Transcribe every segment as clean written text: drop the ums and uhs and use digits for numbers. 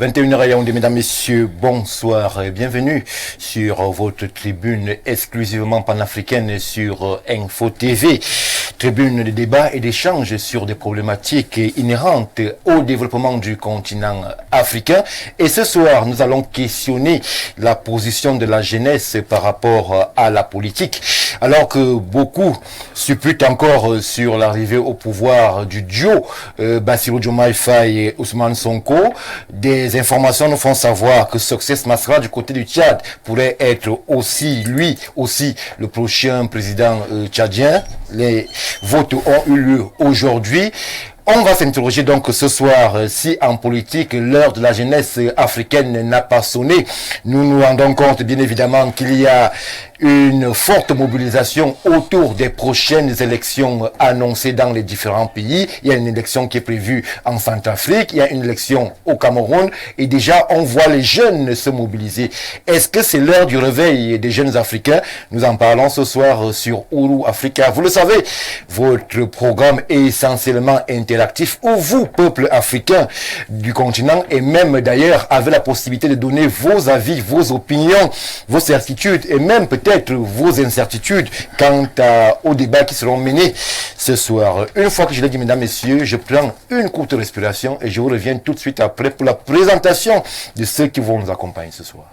21h à Yaoundé, mesdames, messieurs, bonsoir et bienvenue sur votre tribune exclusivement panafricaine sur Info TV. Tribune de débat et d'échange sur des problématiques inhérentes au développement du continent africain. Et ce soir, nous allons questionner la position de la jeunesse par rapport à la politique. Alors que beaucoup supputent encore sur l'arrivée au pouvoir du duo Bassirou Diomaye Faye et Ousmane Sonko, des informations nous font savoir que Success Masra du côté du Tchad pourrait être aussi, lui aussi, le prochain président tchadien. Les votes ont eu lieu aujourd'hui. On va s'interroger donc ce soir si en politique l'heure de la jeunesse africaine n'a pas sonné. Nous nous rendons compte bien évidemment qu'il y a une forte mobilisation autour des prochaines élections annoncées dans les différents pays. Il y a une élection qui est prévue en Centrafrique, il y a une élection au Cameroun et déjà on voit les jeunes se mobiliser. Est-ce que c'est l'heure du réveil des jeunes africains? Nous en parlons ce soir sur Ouro Africa. Vous le savez, votre programme est essentiellement interactif où vous, peuple africain du continent et même d'ailleurs avez la possibilité de donner vos avis, vos opinions, vos certitudes et même peut-être vos incertitudes quant aux débats qui seront menés ce soir. Une fois que je l'ai dit, mesdames, messieurs, je prends une courte respiration et je vous reviens tout de suite après pour la présentation de ceux qui vont nous accompagner ce soir.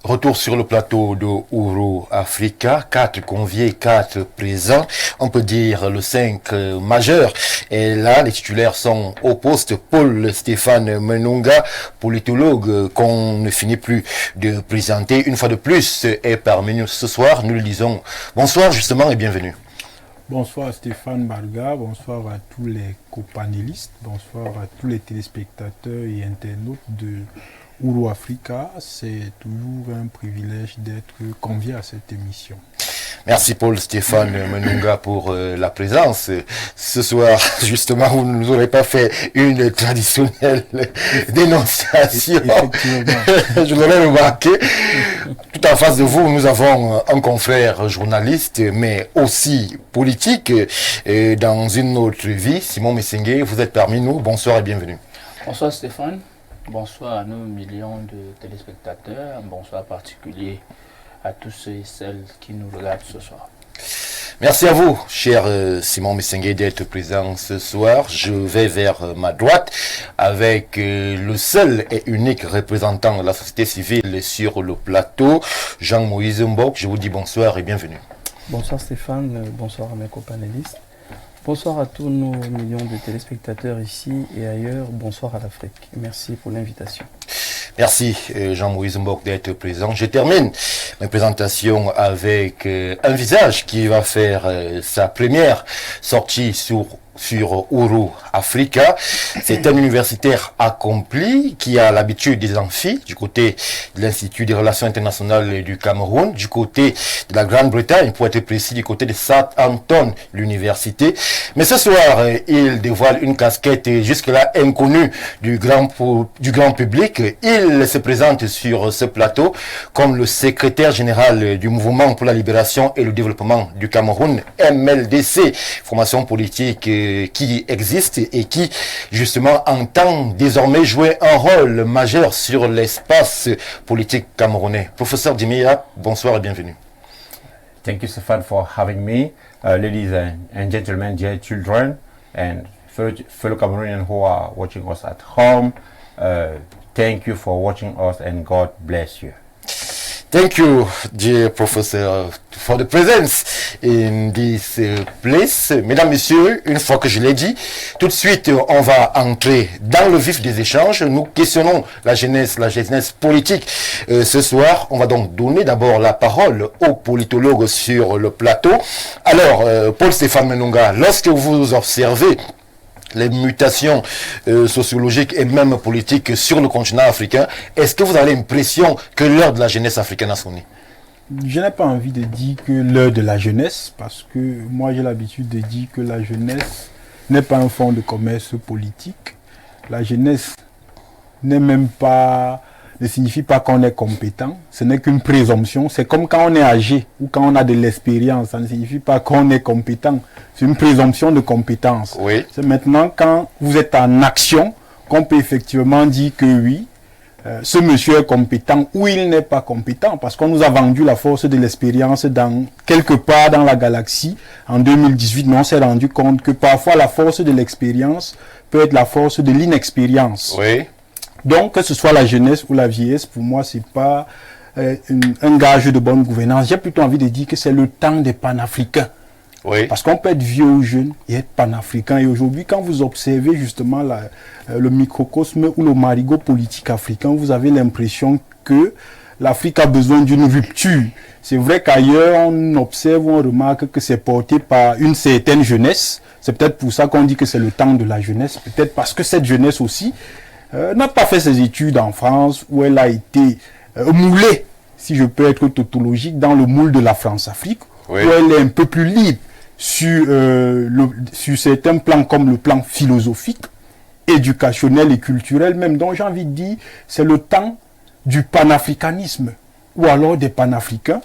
Retour sur le plateau de Ouro Africa, 4 conviés, 4 présents, on peut dire le 5 majeur. Et là, les titulaires sont au poste. Paul Stéphane Menunga, politologue qu'on ne finit plus de présenter une fois de plus, est parmi nous ce soir. Nous le disons bonsoir justement et bienvenue. Bonsoir Stéphane Barga, bonsoir à tous les copanélistes, bonsoir à tous les téléspectateurs et internautes de Ouro Africa. C'est toujours un privilège d'être convié à cette émission. Merci Paul Stéphane Menunga pour la présence. Ce soir, justement, vous ne nous aurez pas fait une traditionnelle dénonciation. Je l'aurais remarqué. Tout en face de vous, nous avons un confrère journaliste, mais aussi politique. Et dans une autre vie, Simon Messengue, vous êtes parmi nous. Bonsoir et bienvenue. Bonsoir Stéphane. Bonsoir à nos millions de téléspectateurs. Un bonsoir particulier à tous ceux et celles qui nous regardent ce soir. Merci à vous, cher Simon Messengue, d'être présent ce soir. Je vais vers ma droite avec le seul et unique représentant de la société civile sur le plateau, Jean-Moïse Mbok. Je vous dis bonsoir et bienvenue. Bonsoir Stéphane, bonsoir à mes copanélistes. Bonsoir à tous nos millions de téléspectateurs ici et ailleurs. Bonsoir à l'Afrique. Merci pour l'invitation. Merci Jean-Moïse Mbok d'être présent. Je termine ma présentation avec un visage qui va faire sa première sortie sur Ouro Africa. C'est un universitaire accompli qui a l'habitude des amphis du côté de l'Institut des Relations Internationales du Cameroun, du côté de la Grande-Bretagne, pour être précis, du côté de Southampton, l'université. Mais ce soir, il dévoile une casquette jusque-là inconnue du grand public. Il se présente sur ce plateau comme le secrétaire général du Mouvement pour la libération et le développement du Cameroun, MLDC, formation politique qui existe et qui justement entend désormais jouer un rôle majeur sur l'espace politique camerounais. Professeur Dimia, bonsoir et bienvenue. Thank you, Stefan, for having me. Ladies and gentlemen, dear children, and fellow Cameroonians who are watching us at home, thank you for watching us and God bless you. Thank you, dear professor, for the presence in this place. Mesdames, Messieurs, une fois que je l'ai dit, tout de suite, on va entrer dans le vif des échanges. Nous questionnons la jeunesse politique. Ce soir, on va donc donner d'abord la parole aux politologues sur le plateau. Alors, Paul-Stéphane Menunga, lorsque vous observez les mutations sociologiques et même politiques sur le continent africain, est-ce que vous avez l'impression que l'heure de la jeunesse africaine a sonné? Je n'ai pas envie de dire que l'heure de la jeunesse, parce que moi j'ai l'habitude de dire que la jeunesse n'est pas un fonds de commerce politique. La jeunesse n'est même pas, ne signifie pas qu'on est compétent, ce n'est qu'une présomption. C'est comme quand on est âgé ou quand on a de l'expérience, ça ne signifie pas qu'on est compétent. C'est une présomption de compétence. Oui. C'est maintenant quand vous êtes en action qu'on peut effectivement dire que oui, ce monsieur est compétent ou il n'est pas compétent, parce qu'on nous a vendu la force de l'expérience quelque part dans la galaxie en 2018, mais on s'est rendu compte que parfois la force de l'expérience peut être la force de l'inexpérience. Oui. Donc, que ce soit la jeunesse ou la vieillesse, pour moi, c'est pas un gage de bonne gouvernance. J'ai plutôt envie de dire que c'est le temps des panafricains. Oui. Parce qu'on peut être vieux ou jeune et être panafricain. Et aujourd'hui, quand vous observez justement le microcosme ou le marigot politique africain, vous avez l'impression que l'Afrique a besoin d'une rupture. C'est vrai qu'ailleurs, on observe ou on remarque que c'est porté par une certaine jeunesse. C'est peut-être pour ça qu'on dit que c'est le temps de la jeunesse. Peut-être parce que cette jeunesse aussi n'a pas fait ses études en France, où elle a été moulée, si je peux être tautologique, dans le moule de la France-Afrique, oui, où elle est un peu plus libre sur certains plans comme le plan philosophique, éducationnel et culturel même. Donc j'ai envie de dire, c'est le temps du panafricanisme, ou alors des panafricains.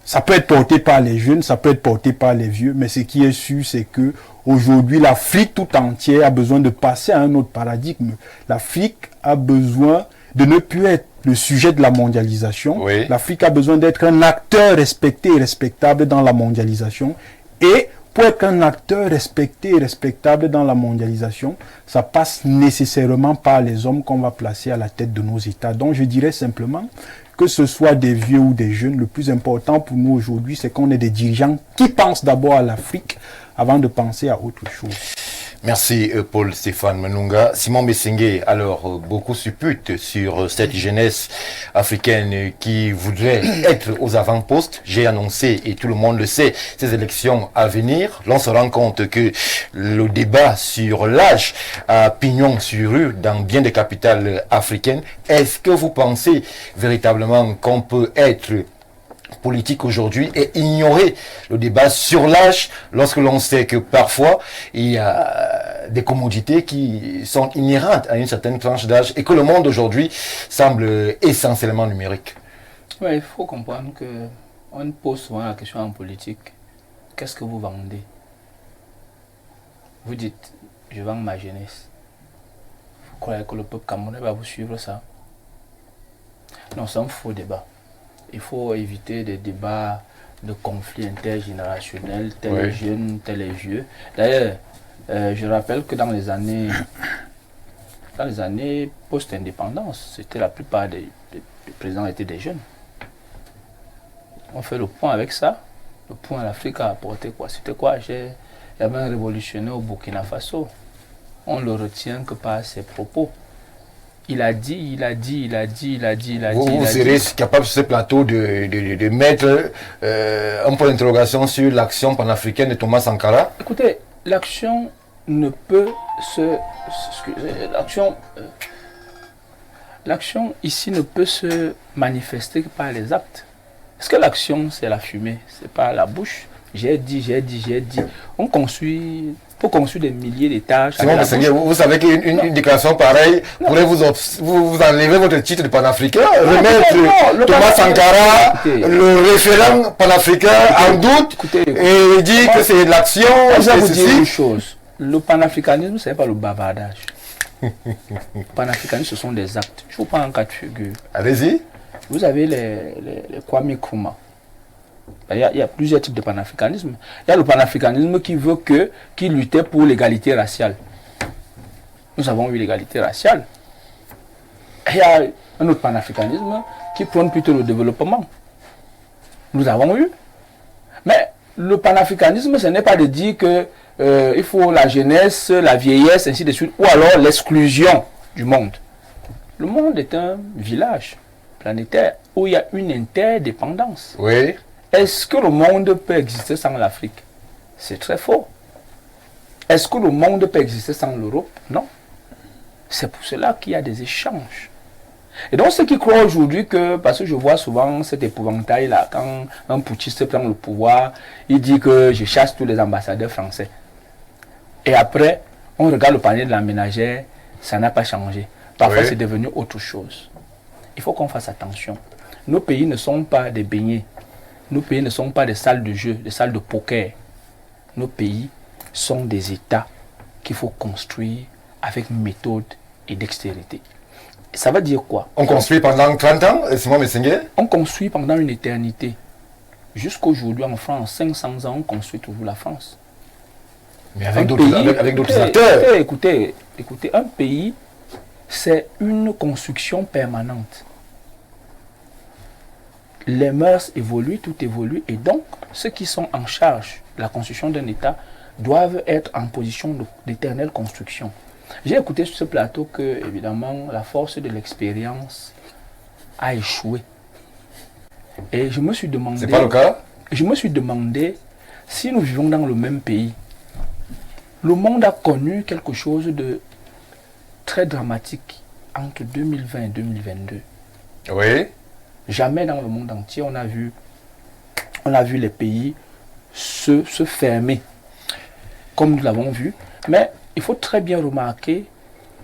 Ça peut être porté par les jeunes, ça peut être porté par les vieux, mais ce qui est sûr, c'est que aujourd'hui, l'Afrique tout entière a besoin de passer à un autre paradigme. L'Afrique a besoin de ne plus être le sujet de la mondialisation. Oui. L'Afrique a besoin d'être un acteur respecté et respectable dans la mondialisation. Et pour être un acteur respecté et respectable dans la mondialisation, ça passe nécessairement par les hommes qu'on va placer à la tête de nos États. Donc je dirais simplement, que ce soit des vieux ou des jeunes, le plus important pour nous aujourd'hui, c'est qu'on ait des dirigeants qui pensent d'abord à l'Afrique avant de penser à autre chose. Merci Paul-Stéphane Menunga. Simon Messingué, alors beaucoup supputent sur cette jeunesse africaine qui voudrait être aux avant-postes. J'ai annoncé, et tout le monde le sait, ces élections à venir. L'on se rend compte que le débat sur l'âge a pignon sur rue dans bien des capitales africaines. Est-ce que vous pensez véritablement qu'on peut être politique aujourd'hui et ignorer le débat sur l'âge lorsque l'on sait que parfois il y a des commodités qui sont inhérentes à une certaine tranche d'âge et que le monde aujourd'hui semble essentiellement numérique? Ouais, il faut comprendre que on pose souvent la question en politique, qu'est-ce que vous vendez? Vous dites, je vends ma jeunesse. Vous croyez que le peuple camerounais va vous suivre ça? Non, c'est un faux débat. Il faut éviter des débats de conflits intergénérationnels, tel est jeune, tel est vieux. D'ailleurs, je rappelle que dans les années post-indépendance, c'était la plupart des présidents étaient des jeunes. On fait le point avec ça. Le point, l'Afrique a apporté quoi? C'était quoi? Il y avait un révolutionnaire au Burkina Faso. On ne le retient que par ses propos. Il a dit. Vous serez capable sur ce plateau de mettre un point d'interrogation sur l'action panafricaine de Thomas Sankara? Écoutez, l'action ne peut l'action ici ne peut se manifester que par les actes. Est-ce que l'action, c'est la fumée, c'est pas la bouche? J'ai dit. On construit, pour construire des milliers d'étages. Vous savez qu'une déclaration pareille pourrait vous enlever votre titre de panafricain, remettre Thomas Sankara, le référent panafricain, en doute, et dire que c'est l'action. Je vais vous dire une chose. Le panafricanisme, ce n'est pas le bavardage. Le panafricanisme, ce sont des actes. Je vous prends un cas de figure. Allez-y. Vous avez les Kwame Nkrumah. Il y a plusieurs types de panafricanisme. Il y a le panafricanisme qui luttait pour l'égalité raciale. Nous avons eu l'égalité raciale. Il y a un autre panafricanisme qui prône plutôt le développement. Nous avons eu. Mais le panafricanisme, ce n'est pas de dire que il faut la jeunesse, la vieillesse, ainsi de suite, ou alors l'exclusion du monde. Le monde est un village planétaire où il y a une interdépendance. Oui. Est-ce que le monde peut exister sans l'Afrique? C'est très faux. Est-ce que le monde peut exister sans l'Europe? Non. C'est pour cela qu'il y a des échanges. Et donc ceux qui croient aujourd'hui que, parce que je vois souvent cet épouvantail-là, quand un putschiste prend le pouvoir, il dit que je chasse tous les ambassadeurs français. Et après, on regarde le panier de la ménagère, ça n'a pas changé. Parfois, c'est devenu autre chose. Il faut qu'on fasse attention. Nos pays ne sont pas des beignets. Nos pays ne sont pas des salles de jeu, des salles de poker. Nos pays sont des États qu'il faut construire avec méthode et dextérité. Ça veut dire quoi? On construit pendant 30 ans, Simon Messengue? On construit pendant une éternité. Jusqu'aujourd'hui, en France, 500 ans, on construit toujours la France. Mais avec d'autres acteurs. Écoutez, un pays, c'est une construction permanente. Les mœurs évoluent, tout évolue, et donc ceux qui sont en charge de la construction d'un État doivent être en position d'éternelle construction. J'ai écouté sur ce plateau que, évidemment, la force de l'expérience a échoué. Et je me suis demandé... C'est pas le cas? Je me suis demandé si nous vivons dans le même pays. Le monde a connu quelque chose de très dramatique entre 2020 et 2022. Oui. Jamais dans le monde entier on a vu les pays se fermer comme nous l'avons vu. Mais il faut très bien remarquer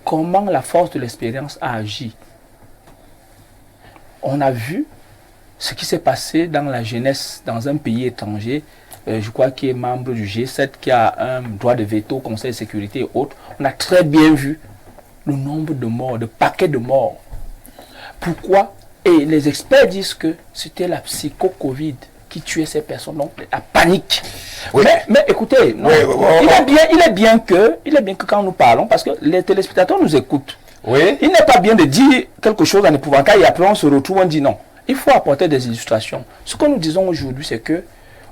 comment la force de l'expérience a agi. On a vu ce qui s'est passé dans la jeunesse dans un pays étranger, je crois qui est membre du G7, qui a un droit de veto au Conseil de sécurité et autres. On a très bien vu le nombre de morts, de paquets de morts. Pourquoi? Et les experts disent que c'était la psycho-Covid qui tuait ces personnes, donc la panique. Oui. Mais écoutez, non, il est bien que quand nous parlons, parce que les téléspectateurs nous écoutent, il n'est pas bien de dire quelque chose en épouvantail et après on se retrouve, on dit non. Il faut apporter des illustrations. Ce que nous disons aujourd'hui, c'est que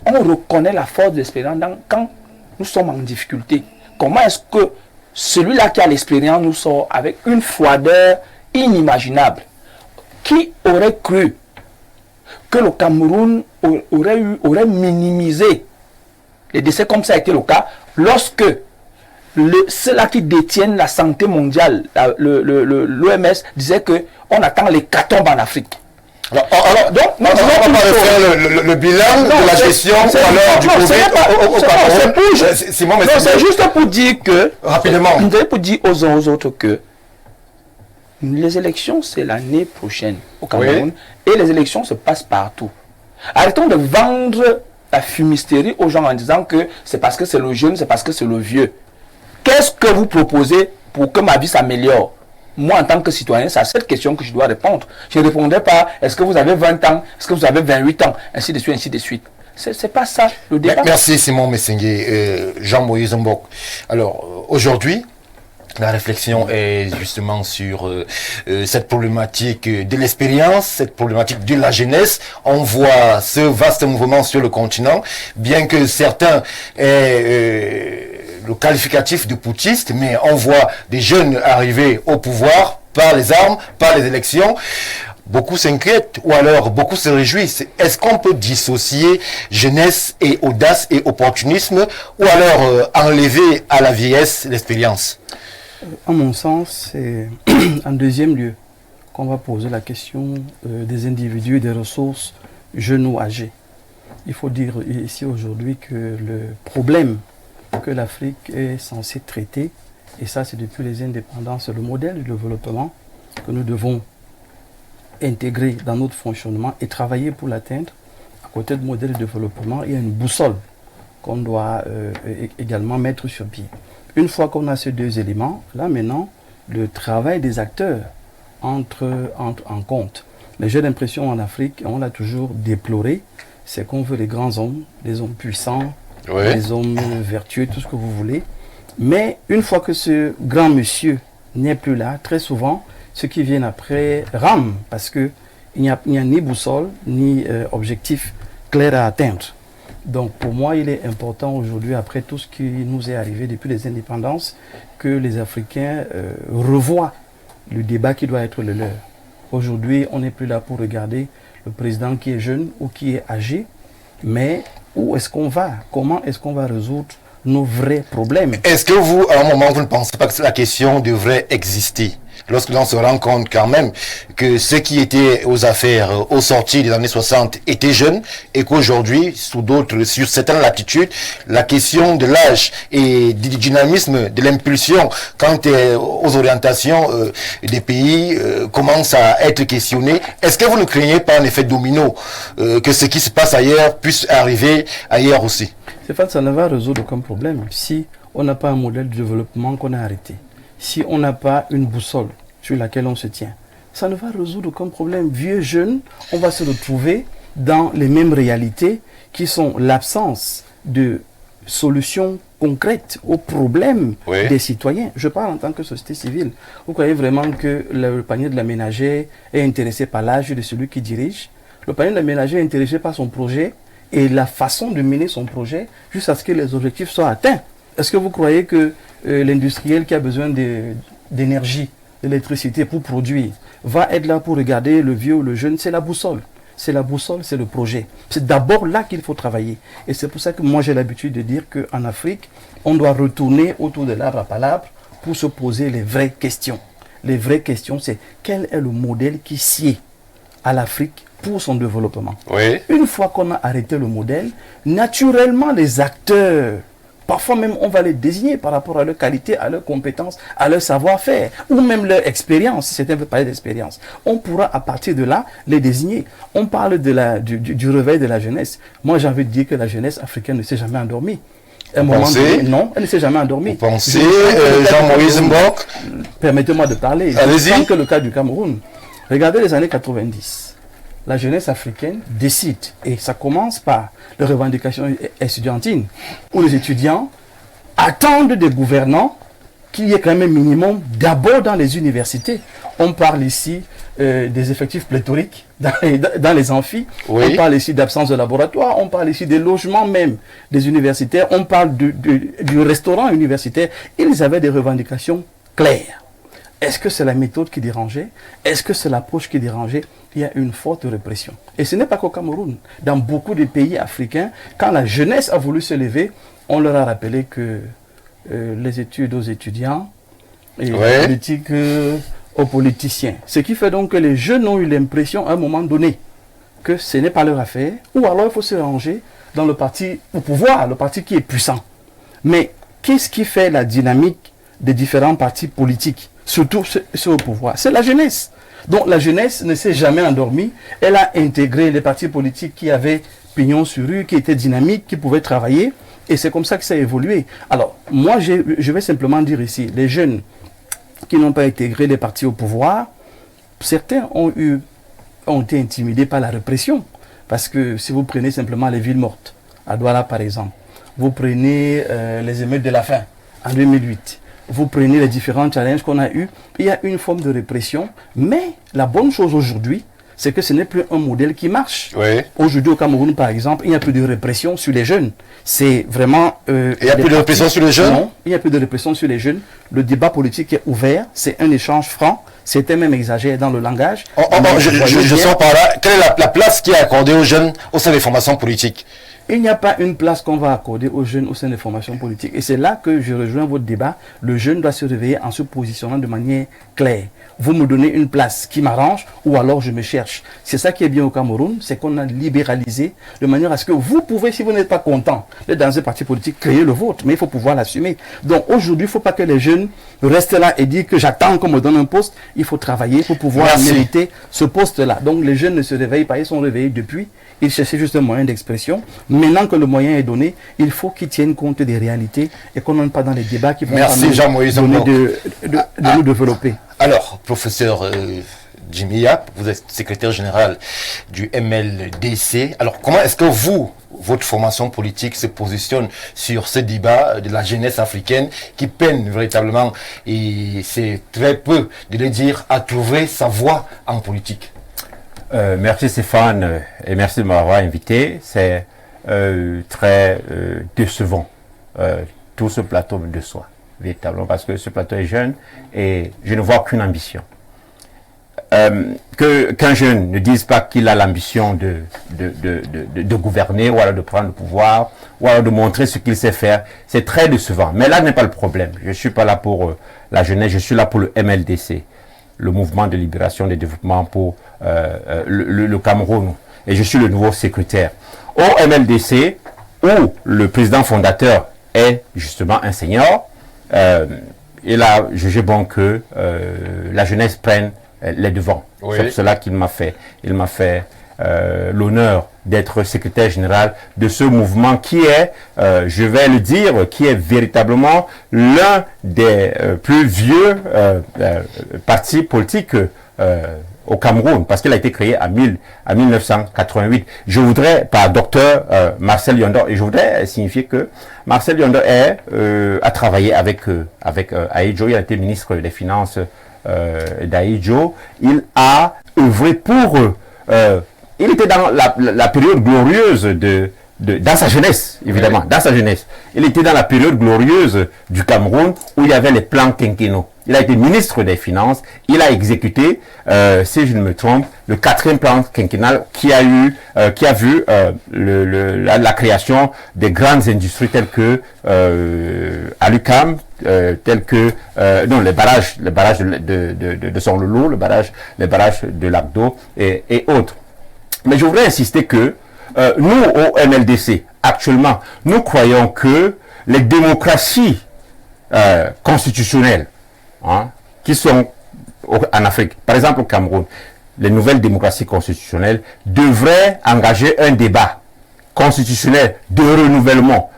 on reconnaît la force de l'expérience quand nous sommes en difficulté. Comment est-ce que celui-là qui a l'expérience nous sort avec une froideur inimaginable? Qui aurait cru que le Cameroun aurait minimisé les décès comme ça a été le cas lorsque ceux-là qui détiennent la santé mondiale, l'OMS, disait qu'on attend l'hécatombe en Afrique. Donc, on va refaire le bilan de la gestion du Covid. C'est juste pour dire que, rapidement, pour dire aux autres que les élections, c'est l'année prochaine au Cameroun. Et les élections se passent partout. Arrêtons de vendre la fumisterie aux gens en disant que c'est parce que c'est le jeune, c'est parce que c'est le vieux. Qu'est-ce que vous proposez pour que ma vie s'améliore? Moi, en tant que citoyen, c'est à cette question que je dois répondre. Je ne répondrai pas, est-ce que vous avez 20 ans, est-ce que vous avez 28 ans, ainsi de suite, ainsi de suite. C'est pas ça le débat. Merci Simon Messengue, Jean-Moïse Mbok. Alors, aujourd'hui, la réflexion est justement sur cette problématique de l'expérience, cette problématique de la jeunesse. On voit ce vaste mouvement sur le continent, bien que certains aient le qualificatif de putschiste, mais on voit des jeunes arriver au pouvoir par les armes, par les élections. Beaucoup s'inquiètent ou alors beaucoup se réjouissent. Est-ce qu'on peut dissocier jeunesse et audace et opportunisme ou alors enlever à la vieillesse l'expérience? À mon sens, c'est en deuxième lieu qu'on va poser la question des individus et des ressources jeunes ou âgés. Il faut dire ici aujourd'hui que le problème que l'Afrique est censée traiter, et ça c'est depuis les indépendances, le modèle de développement que nous devons intégrer dans notre fonctionnement et travailler pour l'atteindre. À côté du modèle de développement, il y a une boussole qu'on doit également mettre sur pied. Une fois qu'on a ces deux éléments, là maintenant, le travail des acteurs entre en compte. Mais j'ai l'impression en Afrique, on l'a toujours déploré, c'est qu'on veut les grands hommes, les hommes puissants, les hommes vertueux, tout ce que vous voulez. Mais une fois que ce grand monsieur n'est plus là, très souvent, ceux qui viennent après rament parce qu'il n'y a ni boussole, ni objectif clair à atteindre. Donc pour moi, il est important aujourd'hui, après tout ce qui nous est arrivé depuis les indépendances, que les Africains revoient le débat qui doit être le leur. Aujourd'hui, on n'est plus là pour regarder le président qui est jeune ou qui est âgé, mais où est-ce qu'on va? Comment est-ce qu'on va résoudre nos vrais problèmes? Est-ce que vous, à un moment, vous ne pensez pas que la question devrait exister? Lorsque l'on se rend compte quand même que ceux qui étaient aux affaires aux sorties des années 60 étaient jeunes et qu'aujourd'hui, sur certaines latitudes, la question de l'âge et du dynamisme, de l'impulsion quant aux orientations des pays commence à être questionné. Est-ce que vous ne craignez pas un effet domino, que ce qui se passe ailleurs puisse arriver ailleurs aussi? C'est fait, ça ne va résoudre aucun problème si on n'a pas un modèle de développement qu'on a arrêté. Si on n'a pas une boussole sur laquelle on se tient, ça ne va résoudre aucun problème. Vieux, jeune, on va se retrouver dans les mêmes réalités qui sont l'absence de solutions concrètes aux problèmes des citoyens. Je parle en tant que société civile. Vous croyez vraiment que le panier de la ménagère est intéressé par l'âge de celui qui dirige? Le panier de la ménagère est intéressé par son projet et la façon de mener son projet jusqu'à ce que les objectifs soient atteints. Est-ce que vous croyez que l'industriel qui a besoin d'énergie, d'électricité pour produire, va être là pour regarder le vieux ou le jeune? C'est la boussole. C'est la boussole, c'est le projet. C'est d'abord là qu'il faut travailler. Et c'est pour ça que moi j'ai l'habitude de dire qu'en Afrique, on doit retourner autour de l'arbre à palabres pour se poser les vraies questions. Les vraies questions, c'est quel est le modèle qui sied à l'Afrique pour son développement. Une fois qu'on a arrêté le modèle, naturellement les acteurs, parfois même on va les désigner par rapport à leur qualité, à leurs compétences, à leur savoir-faire, ou même leur expérience, si certains veulent parler d'expérience. On pourra à partir de là les désigner. On parle du réveil de la jeunesse. Moi j'ai envie de dire que la jeunesse africaine ne s'est jamais endormie. Non, elle ne s'est jamais endormie. Vous pensez, Jean-Moïse Mbok? Permettez-moi de parler. Allez-y. Que le cas du Cameroun. Regardez les années 90. La jeunesse africaine décide, et ça commence par les revendications estudiantines, où les étudiants attendent des gouvernants qu'il y ait quand même un minimum d'abord dans les universités. On parle ici des effectifs pléthoriques dans les amphis, on parle ici d'absence de laboratoire, on parle ici des logements même des universitaires, on parle du restaurant universitaire. Ils avaient des revendications claires. Est-ce que c'est la méthode qui dérangeait? Est-ce que c'est l'approche qui dérangeait? Il y a une forte répression. Et ce n'est pas qu'au Cameroun. Dans beaucoup de pays africains, quand la jeunesse a voulu se lever, on leur a rappelé que les études aux étudiants et la politique aux politiciens. Ce qui fait donc que les jeunes ont eu l'impression à un moment donné que ce n'est pas leur affaire, ou alors il faut se ranger dans le parti au pouvoir, le parti qui est puissant. Mais qu'est-ce qui fait la dynamique des différents partis politiques, surtout ceux au pouvoir? C'est la jeunesse. Donc la jeunesse ne s'est jamais endormie. Elle a intégré les partis politiques qui avaient pignon sur rue, qui étaient dynamiques, qui pouvaient travailler. Et c'est comme ça que ça a évolué. Alors, moi, je vais simplement dire ici, les jeunes qui n'ont pas intégré les partis au pouvoir, certains ont été intimidés par la répression. Parce que si vous prenez simplement les villes mortes, à Douala par exemple, vous prenez les émeutes de la faim en 2008, vous prenez les différents challenges qu'on a eus, il y a une forme de répression, mais la bonne chose aujourd'hui, c'est que ce n'est plus un modèle qui marche. Oui. Aujourd'hui au Cameroun, par exemple, il n'y a plus de répression sur les jeunes. C'est vraiment... Il n'y a plus de répression sur les jeunes? Non, il n'y a plus de répression sur les jeunes. Le débat politique est ouvert, c'est un échange franc. C'était même exagéré dans le langage. Je sens par là, quelle est la place qui est accordée aux jeunes au sein des formations politiques? Il n'y a pas une place qu'on va accorder aux jeunes au sein des formations politiques. Et c'est là que je rejoins votre débat. Le jeune doit se réveiller en se positionnant de manière claire. Vous me donnez une place qui m'arrange ou alors je me cherche. C'est ça qui est bien au Cameroun, c'est qu'on a libéralisé de manière à ce que vous pouvez, si vous n'êtes pas content d'être dans un parti politique, créer le vôtre. Mais il faut pouvoir l'assumer. Donc aujourd'hui, il ne faut pas que les jeunes restent là et disent que j'attends qu'on me donne un poste. Il faut travailler pour pouvoir mériter ce poste-là. Donc les jeunes ne se réveillent pas, ils sont réveillés depuis. Ils cherchaient juste un moyen d'expression. Maintenant que le moyen est donné, il faut qu'ils tiennent compte des réalités et qu'on n'entre pas dans les débats qui vont nous développer. Alors, professeur Jimmy Yap, vous êtes secrétaire général du MLDC. Alors, comment est-ce que votre formation politique se positionne sur ce débat de la jeunesse africaine qui peine véritablement, et c'est très peu de le dire, à trouver sa voie en politique? Merci Stéphane et merci de m'avoir invité. C'est très décevant. Tout ce plateau me déçoit véritablement parce que ce plateau est jeune et je ne vois aucune ambition. Qu'un jeune ne dise pas qu'il a l'ambition de gouverner ou alors de prendre le pouvoir ou alors de montrer ce qu'il sait faire, c'est très décevant. Mais là n'est pas le problème. Je ne suis pas là pour la jeunesse, je suis là pour le MLDC, le mouvement de libération et de développement pour le Cameroun. Et je suis le nouveau secrétaire. Au MLDC, où le président fondateur est justement un senior, il a jugé bon que la jeunesse prenne les devants. Oui. C'est pour cela qu'il m'a fait l'honneur d'être secrétaire général de ce mouvement qui est, je vais le dire, qui est véritablement l'un des plus vieux partis politiques au Cameroun, parce qu'il a été créé en 1988. Je voudrais, par docteur Marcel Yondor, et je voudrais signifier que Marcel Yondor a travaillé avec Ahidjo, il a été ministre des Finances d'Ahidjo, il a œuvré pour... il était dans la période glorieuse dans sa jeunesse, évidemment, oui. Dans sa jeunesse. Il était dans la période glorieuse du Cameroun où il y avait les plans quinquennaux. Il a été ministre des Finances. Il a exécuté, si je ne me trompe, le 4e plan quinquennal qui a vu la création des grandes industries telles que à l'UQAM, tels que les barrages de Sonlolo, les barrages de Lagdo et autres. Mais je voudrais insister que nous, au MLDC, actuellement, nous croyons que les démocraties constitutionnelles qui sont en Afrique, par exemple au Cameroun, les nouvelles démocraties constitutionnelles devraient engager un débat constitutionnel de renouvellement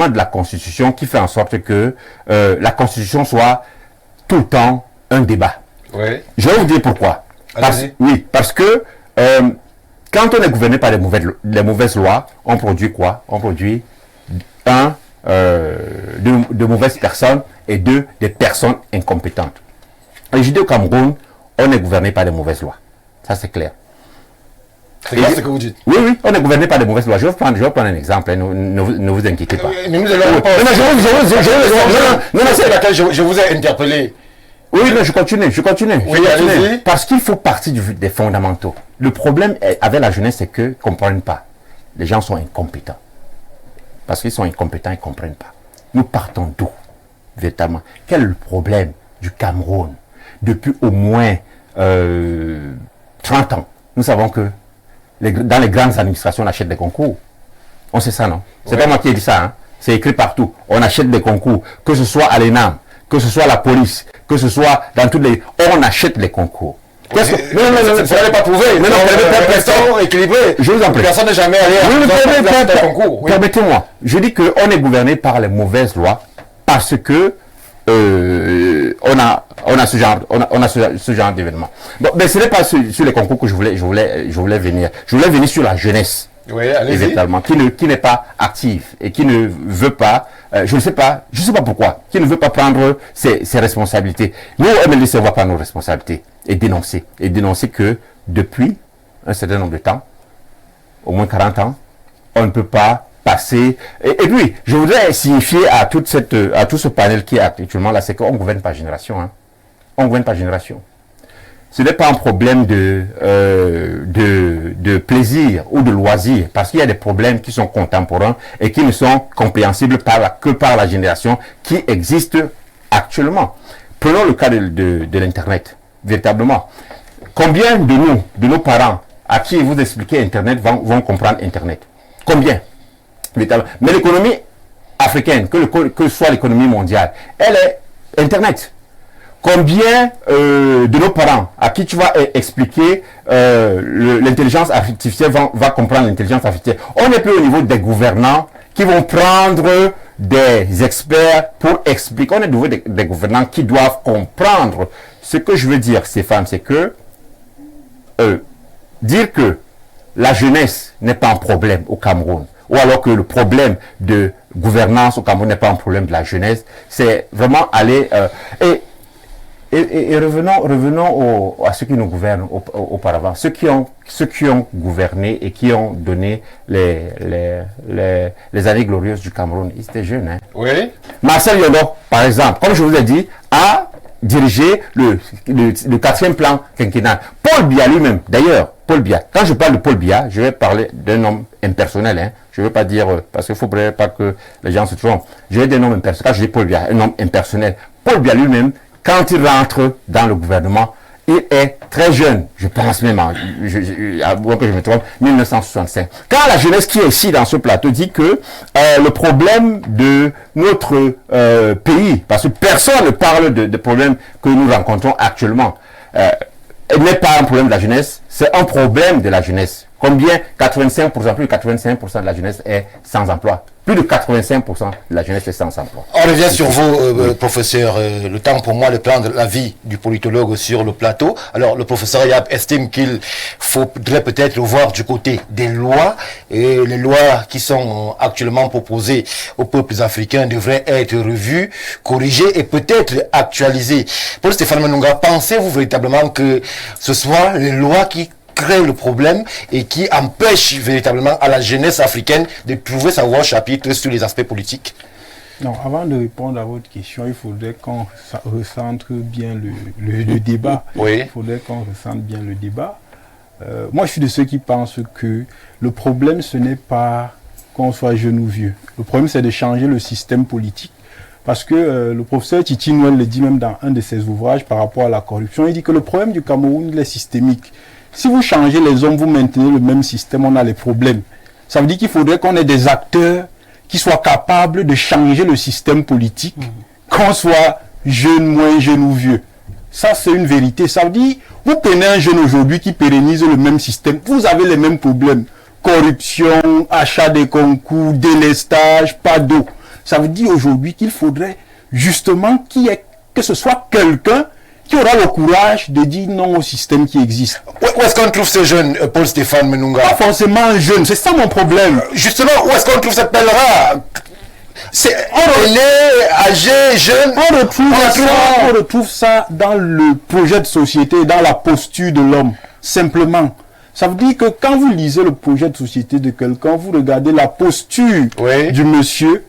de la Constitution qui fait en sorte que la Constitution soit tout le temps un débat. Oui. Je vais vous dire pourquoi. Parce que quand on est gouverné par les mauvaises lois, on produit quoi? On produit de mauvaises personnes et des personnes incompétentes. Et je dis au Cameroun, on est gouverné par des mauvaises lois. Ça c'est clair. C'est clair ce que vous dites. Oui, on est gouverné par des mauvaises lois. Je vais prendre un exemple, ne vous inquiétez pas. Mais nous allons c'est laquelle je vous ai interpellé. Oui, mais je continue. Parce qu'il faut partir des fondamentaux. Le problème avec la jeunesse, c'est qu'ils ne comprennent pas. Les gens sont incompétents. Parce qu'ils sont incompétents, ils ne comprennent pas. Nous partons d'où, véritablement? Quel est le problème du Cameroun? Depuis au moins 30 ans, nous savons que dans les grandes administrations, on achète des concours. On sait ça, non? C'est pas moi qui ai dit ça, hein? C'est écrit partout. On achète des concours, que ce soit à l'ENAM, que ce soit la police, que ce soit dans tous les... On achète les concours. Non, ça n'est pas prouvé. Non, équilibré. Je vous en prie. Personne n'est jamais allé à concours. Permettez-moi. Je dis qu'on est gouverné par les mauvaises lois parce que on a ce genre d'événement. Bon, mais ce n'est pas sur les concours que je voulais venir. Je voulais venir sur la jeunesse. Oui, allez-y. Qui n'est pas active et qui ne veut pas, je ne sais pas pourquoi, qui ne veut pas prendre ses responsabilités. Nous, au MLDC, on va prendre nos responsabilités et dénoncer que depuis un certain nombre de temps, au moins 40 ans, on ne peut pas passer. Et puis, je voudrais signifier à tout ce panel qui est actuellement là, c'est qu'on ne gouverne pas génération. Hein. On ne gouverne pas génération. Ce n'est pas un problème de plaisir ou de loisir, parce qu'il y a des problèmes qui sont contemporains et qui ne sont compréhensibles que par la génération qui existe actuellement. Prenons le cas de l'Internet, véritablement. Combien de nous, de nos parents, à qui vous expliquez Internet, vont comprendre Internet? Combien? Mais l'économie africaine, que soit l'économie mondiale, elle est Internet. Combien de nos parents à qui tu vas expliquer l'intelligence artificielle va comprendre l'intelligence artificielle? On n'est plus au niveau des gouvernants qui vont prendre des experts pour expliquer. On est au niveau des gouvernants qui doivent comprendre. Ce que je veux dire, Stéphane, c'est que dire que la jeunesse n'est pas un problème au Cameroun, ou alors que le problème de gouvernance au Cameroun n'est pas un problème de la jeunesse, c'est vraiment aller... Et revenons à ceux qui nous gouvernent auparavant, ceux qui ont gouverné et qui ont donné les années glorieuses du Cameroun. Ils étaient jeunes. Hein. Oui. Marcel Yondo, par exemple, comme je vous ai dit, a dirigé le 4e plan quinquennal. Paul Biya lui-même, d'ailleurs, Paul Biya, quand je parle de Paul Biya, je vais parler d'un homme impersonnel. Hein. Je ne veux pas dire, parce qu'il ne faudrait pas que les gens se trompent. Je vais dire un homme impersonnel. Quand je dis Paul Biya, un homme impersonnel. Paul Biya lui-même, quand il rentre dans le gouvernement, il est très jeune, je pense même, à moins que je me trompe, 1965. Quand la jeunesse qui est ici dans ce plateau dit que le problème de notre pays, parce que personne ne parle de problèmes que nous rencontrons actuellement, n'est pas un problème de la jeunesse, c'est un problème de la jeunesse. Combien? 85%, plus de 85% de la jeunesse est sans emploi. Plus de 85% de la jeunesse est sans emploi. On revient sur vous, professeur. Le temps pour moi de prendre l'avis du politologue sur le plateau. Alors, le professeur Yab estime qu'il faudrait peut-être voir du côté des lois. Et les lois qui sont actuellement proposées aux peuples africains devraient être revues, corrigées et peut-être actualisées. Paul Stéphane Menunga, pensez-vous véritablement que ce soit les lois qui créent le problème et qui empêchent véritablement à la jeunesse africaine de trouver sa voie au chapitre sur les aspects politiques? Non, avant de répondre à votre question, il faudrait qu'on recentre bien le débat. Oui. Il faudrait qu'on recentre bien le débat. Moi, je suis de ceux qui pensent que le problème, ce n'est pas qu'on soit jeune ou vieux. Le problème, c'est de changer le système politique. Parce que le professeur Titi Noël le dit même dans un de ses ouvrages par rapport à la corruption. Il dit que le problème du Cameroun, il est systémique. Si vous changez les hommes, vous maintenez le même système, on a les problèmes. Ça veut dire qu'il faudrait qu'on ait des acteurs qui soient capables de changer le système politique, qu'on soit jeune, moins jeune ou vieux. Ça, c'est une vérité. Ça veut dire, vous prenez un jeune aujourd'hui qui pérennise le même système, vous avez les mêmes problèmes. Corruption, achat des concours, délestage, pas d'eau. Ça veut dire aujourd'hui qu'il faudrait justement que ce soit quelqu'un qui aura le courage de dire non au système qui existe. Où est-ce qu'on trouve ces jeunes, Paul Stéphane Menunga? Pas forcément un jeune, c'est ça mon problème. Justement, où est-ce qu'on trouve cette pèlerin? C'est aîné, âgé, jeune. On retrouve ça dans le projet de société, dans la posture de l'homme, simplement. Ça veut dire que quand vous lisez le projet de société de quelqu'un, vous regardez la posture du monsieur,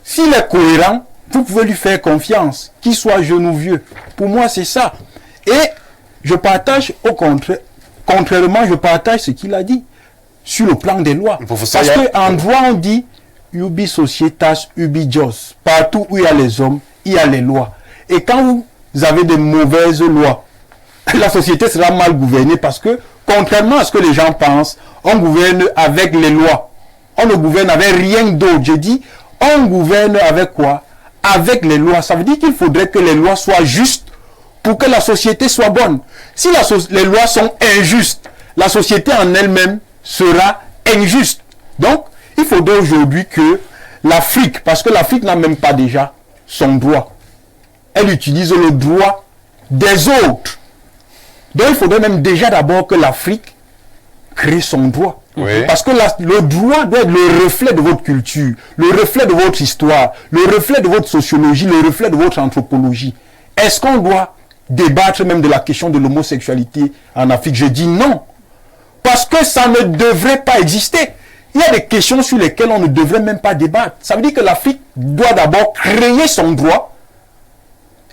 s'il est cohérent, vous pouvez lui faire confiance, qu'il soit jeune ou vieux. Pour moi, c'est ça. Et je partage au contraire, contrairement, je partage ce qu'il a dit sur le plan des lois. Parce qu'en droit, on dit ubi societas, ubi jos. Partout où il y a les hommes, il y a les lois. Et quand vous avez des mauvaises lois, la société sera mal gouvernée parce que, contrairement à ce que les gens pensent, on gouverne avec les lois. On ne gouverne avec rien d'autre. Je dis, on gouverne avec quoi? Avec les lois. Ça veut dire qu'il faudrait que les lois soient justes pour que la société soit bonne. Si les lois sont injustes, la société en elle-même sera injuste. Donc, il faudrait aujourd'hui que l'Afrique, parce que l'Afrique n'a même pas déjà son droit, elle utilise le droit des autres. Donc, il faudrait même déjà d'abord que l'Afrique crée son droit. Oui. Parce que le droit doit être le reflet de votre culture, le reflet de votre histoire, le reflet de votre sociologie, le reflet de votre anthropologie. Est-ce qu'on doit débattre même de la question de l'homosexualité en Afrique. Je dis non. Parce que ça ne devrait pas exister. Il y a des questions sur lesquelles on ne devrait même pas débattre. Ça veut dire que l'Afrique doit d'abord créer son droit.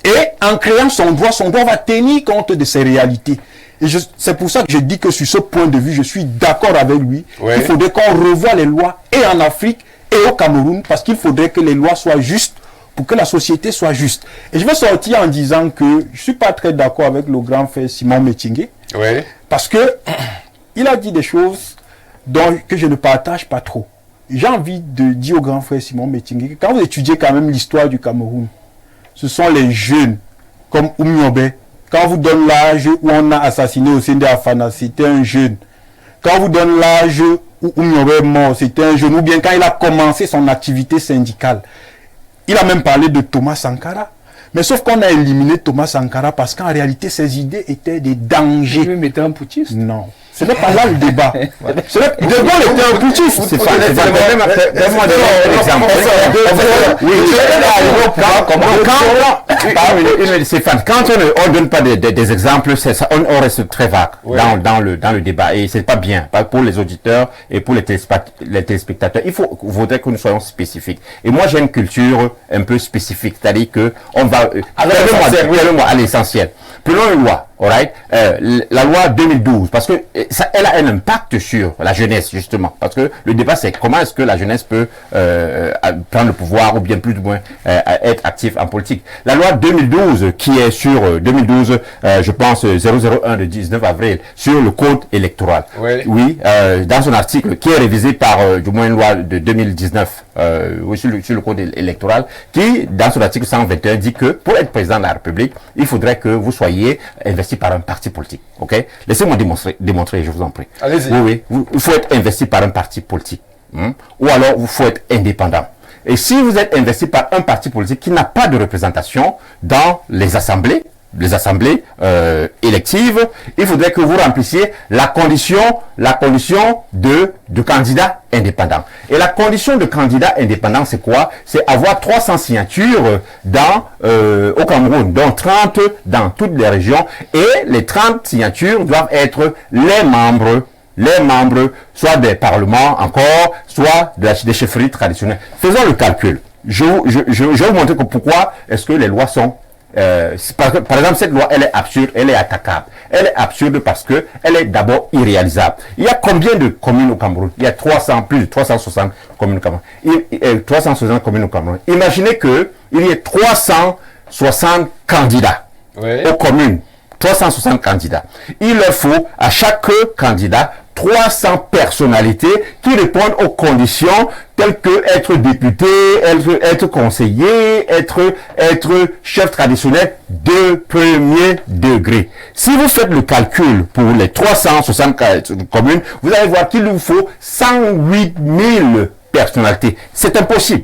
Et en créant son droit va tenir compte de ces réalités. Et c'est pour ça que je dis que sur ce point de vue, je suis d'accord avec lui. Ouais. Il faudrait qu'on revoie les lois et en Afrique et au Cameroun, parce qu'il faudrait que les lois soient justes pour que la société soit juste. Et je vais sortir en disant que je ne suis pas très d'accord avec le grand frère Simon Metingue, Ouais. parce que il a dit des choses que je ne partage pas trop. J'ai envie de dire au grand frère Simon Metingue que quand vous étudiez quand même l'histoire du Cameroun, ce sont les jeunes comme Oumyobé. Quand vous donne l'âge où on a assassiné Hossein Afana, c'était un jeune. Quand vous donne l'âge où Oumyobé est mort, c'était un jeune. Ou bien quand il a commencé son activité syndicale. Il a même parlé de Thomas Sankara. Mais sauf qu'on a éliminé Thomas Sankara parce qu'en réalité, ses idées étaient des dangers. Il mettait un putschiste. Non. Ce n'est pas là le débat. De Gaulle était un putschiste. C'est pas donne-moi un exemple. Stéphane, quand on ne donne pas des exemples, on reste très vague dans le débat. Et c'est pas bien, pas pour les auditeurs et pour les téléspectateurs. Il faudrait que nous soyons spécifiques. Et moi, j'ai une culture un peu spécifique. C'est-à-dire que on va... Prenons-moi à l'essentiel. Prenons une loi, alright? La loi 2012, parce que elle a un impact sur la jeunesse, justement. Parce que le débat, c'est comment est-ce que la jeunesse peut prendre le pouvoir ou bien plus ou moins être actif en politique. La loi 2012, qui est sur 2012, je pense 001 de 19 avril, sur le code électoral. Oui. Oui, dans son article, qui est révisé par du moins une loi de 2019, oui, sur le code électoral, qui, dans son article 121, dit que pour être président de la République, il faudrait que vous soyez investi par un parti politique. Ok? Laissez-moi démontrer, je vous en prie. Allez-y. Oui. Il faut être investi par un parti politique. Ou alors, il faut être indépendant. Et si vous êtes investi par un parti politique qui n'a pas de représentation dans les assemblées électives, il faudrait que vous remplissiez la condition de candidat indépendant. Et la condition de candidat indépendant, c'est quoi? C'est avoir 300 signatures au Cameroun, dont 30 dans toutes les régions, et les 30 signatures doivent être les membres, soit des parlements encore, soit des chefferies traditionnelles. Faisons le calcul. Je vais vous montrer pourquoi est-ce que les lois sont... par exemple, cette loi, elle est absurde, elle est attaquable. Elle est absurde parce que elle est d'abord irréalisable. Il y a combien de communes au Cameroun? Il y a plus de 360 communes au Cameroun. 360 communes au Cameroun. Imaginez que il y ait 360 candidats aux communes. 360 candidats. Il leur faut à chaque candidat 300 personnalités qui répondent aux conditions telles que être député, être conseiller, être chef traditionnel de premier degré. Si vous faites le calcul pour les 360 communes, vous allez voir qu'il vous faut 108 000 personnalités. C'est impossible.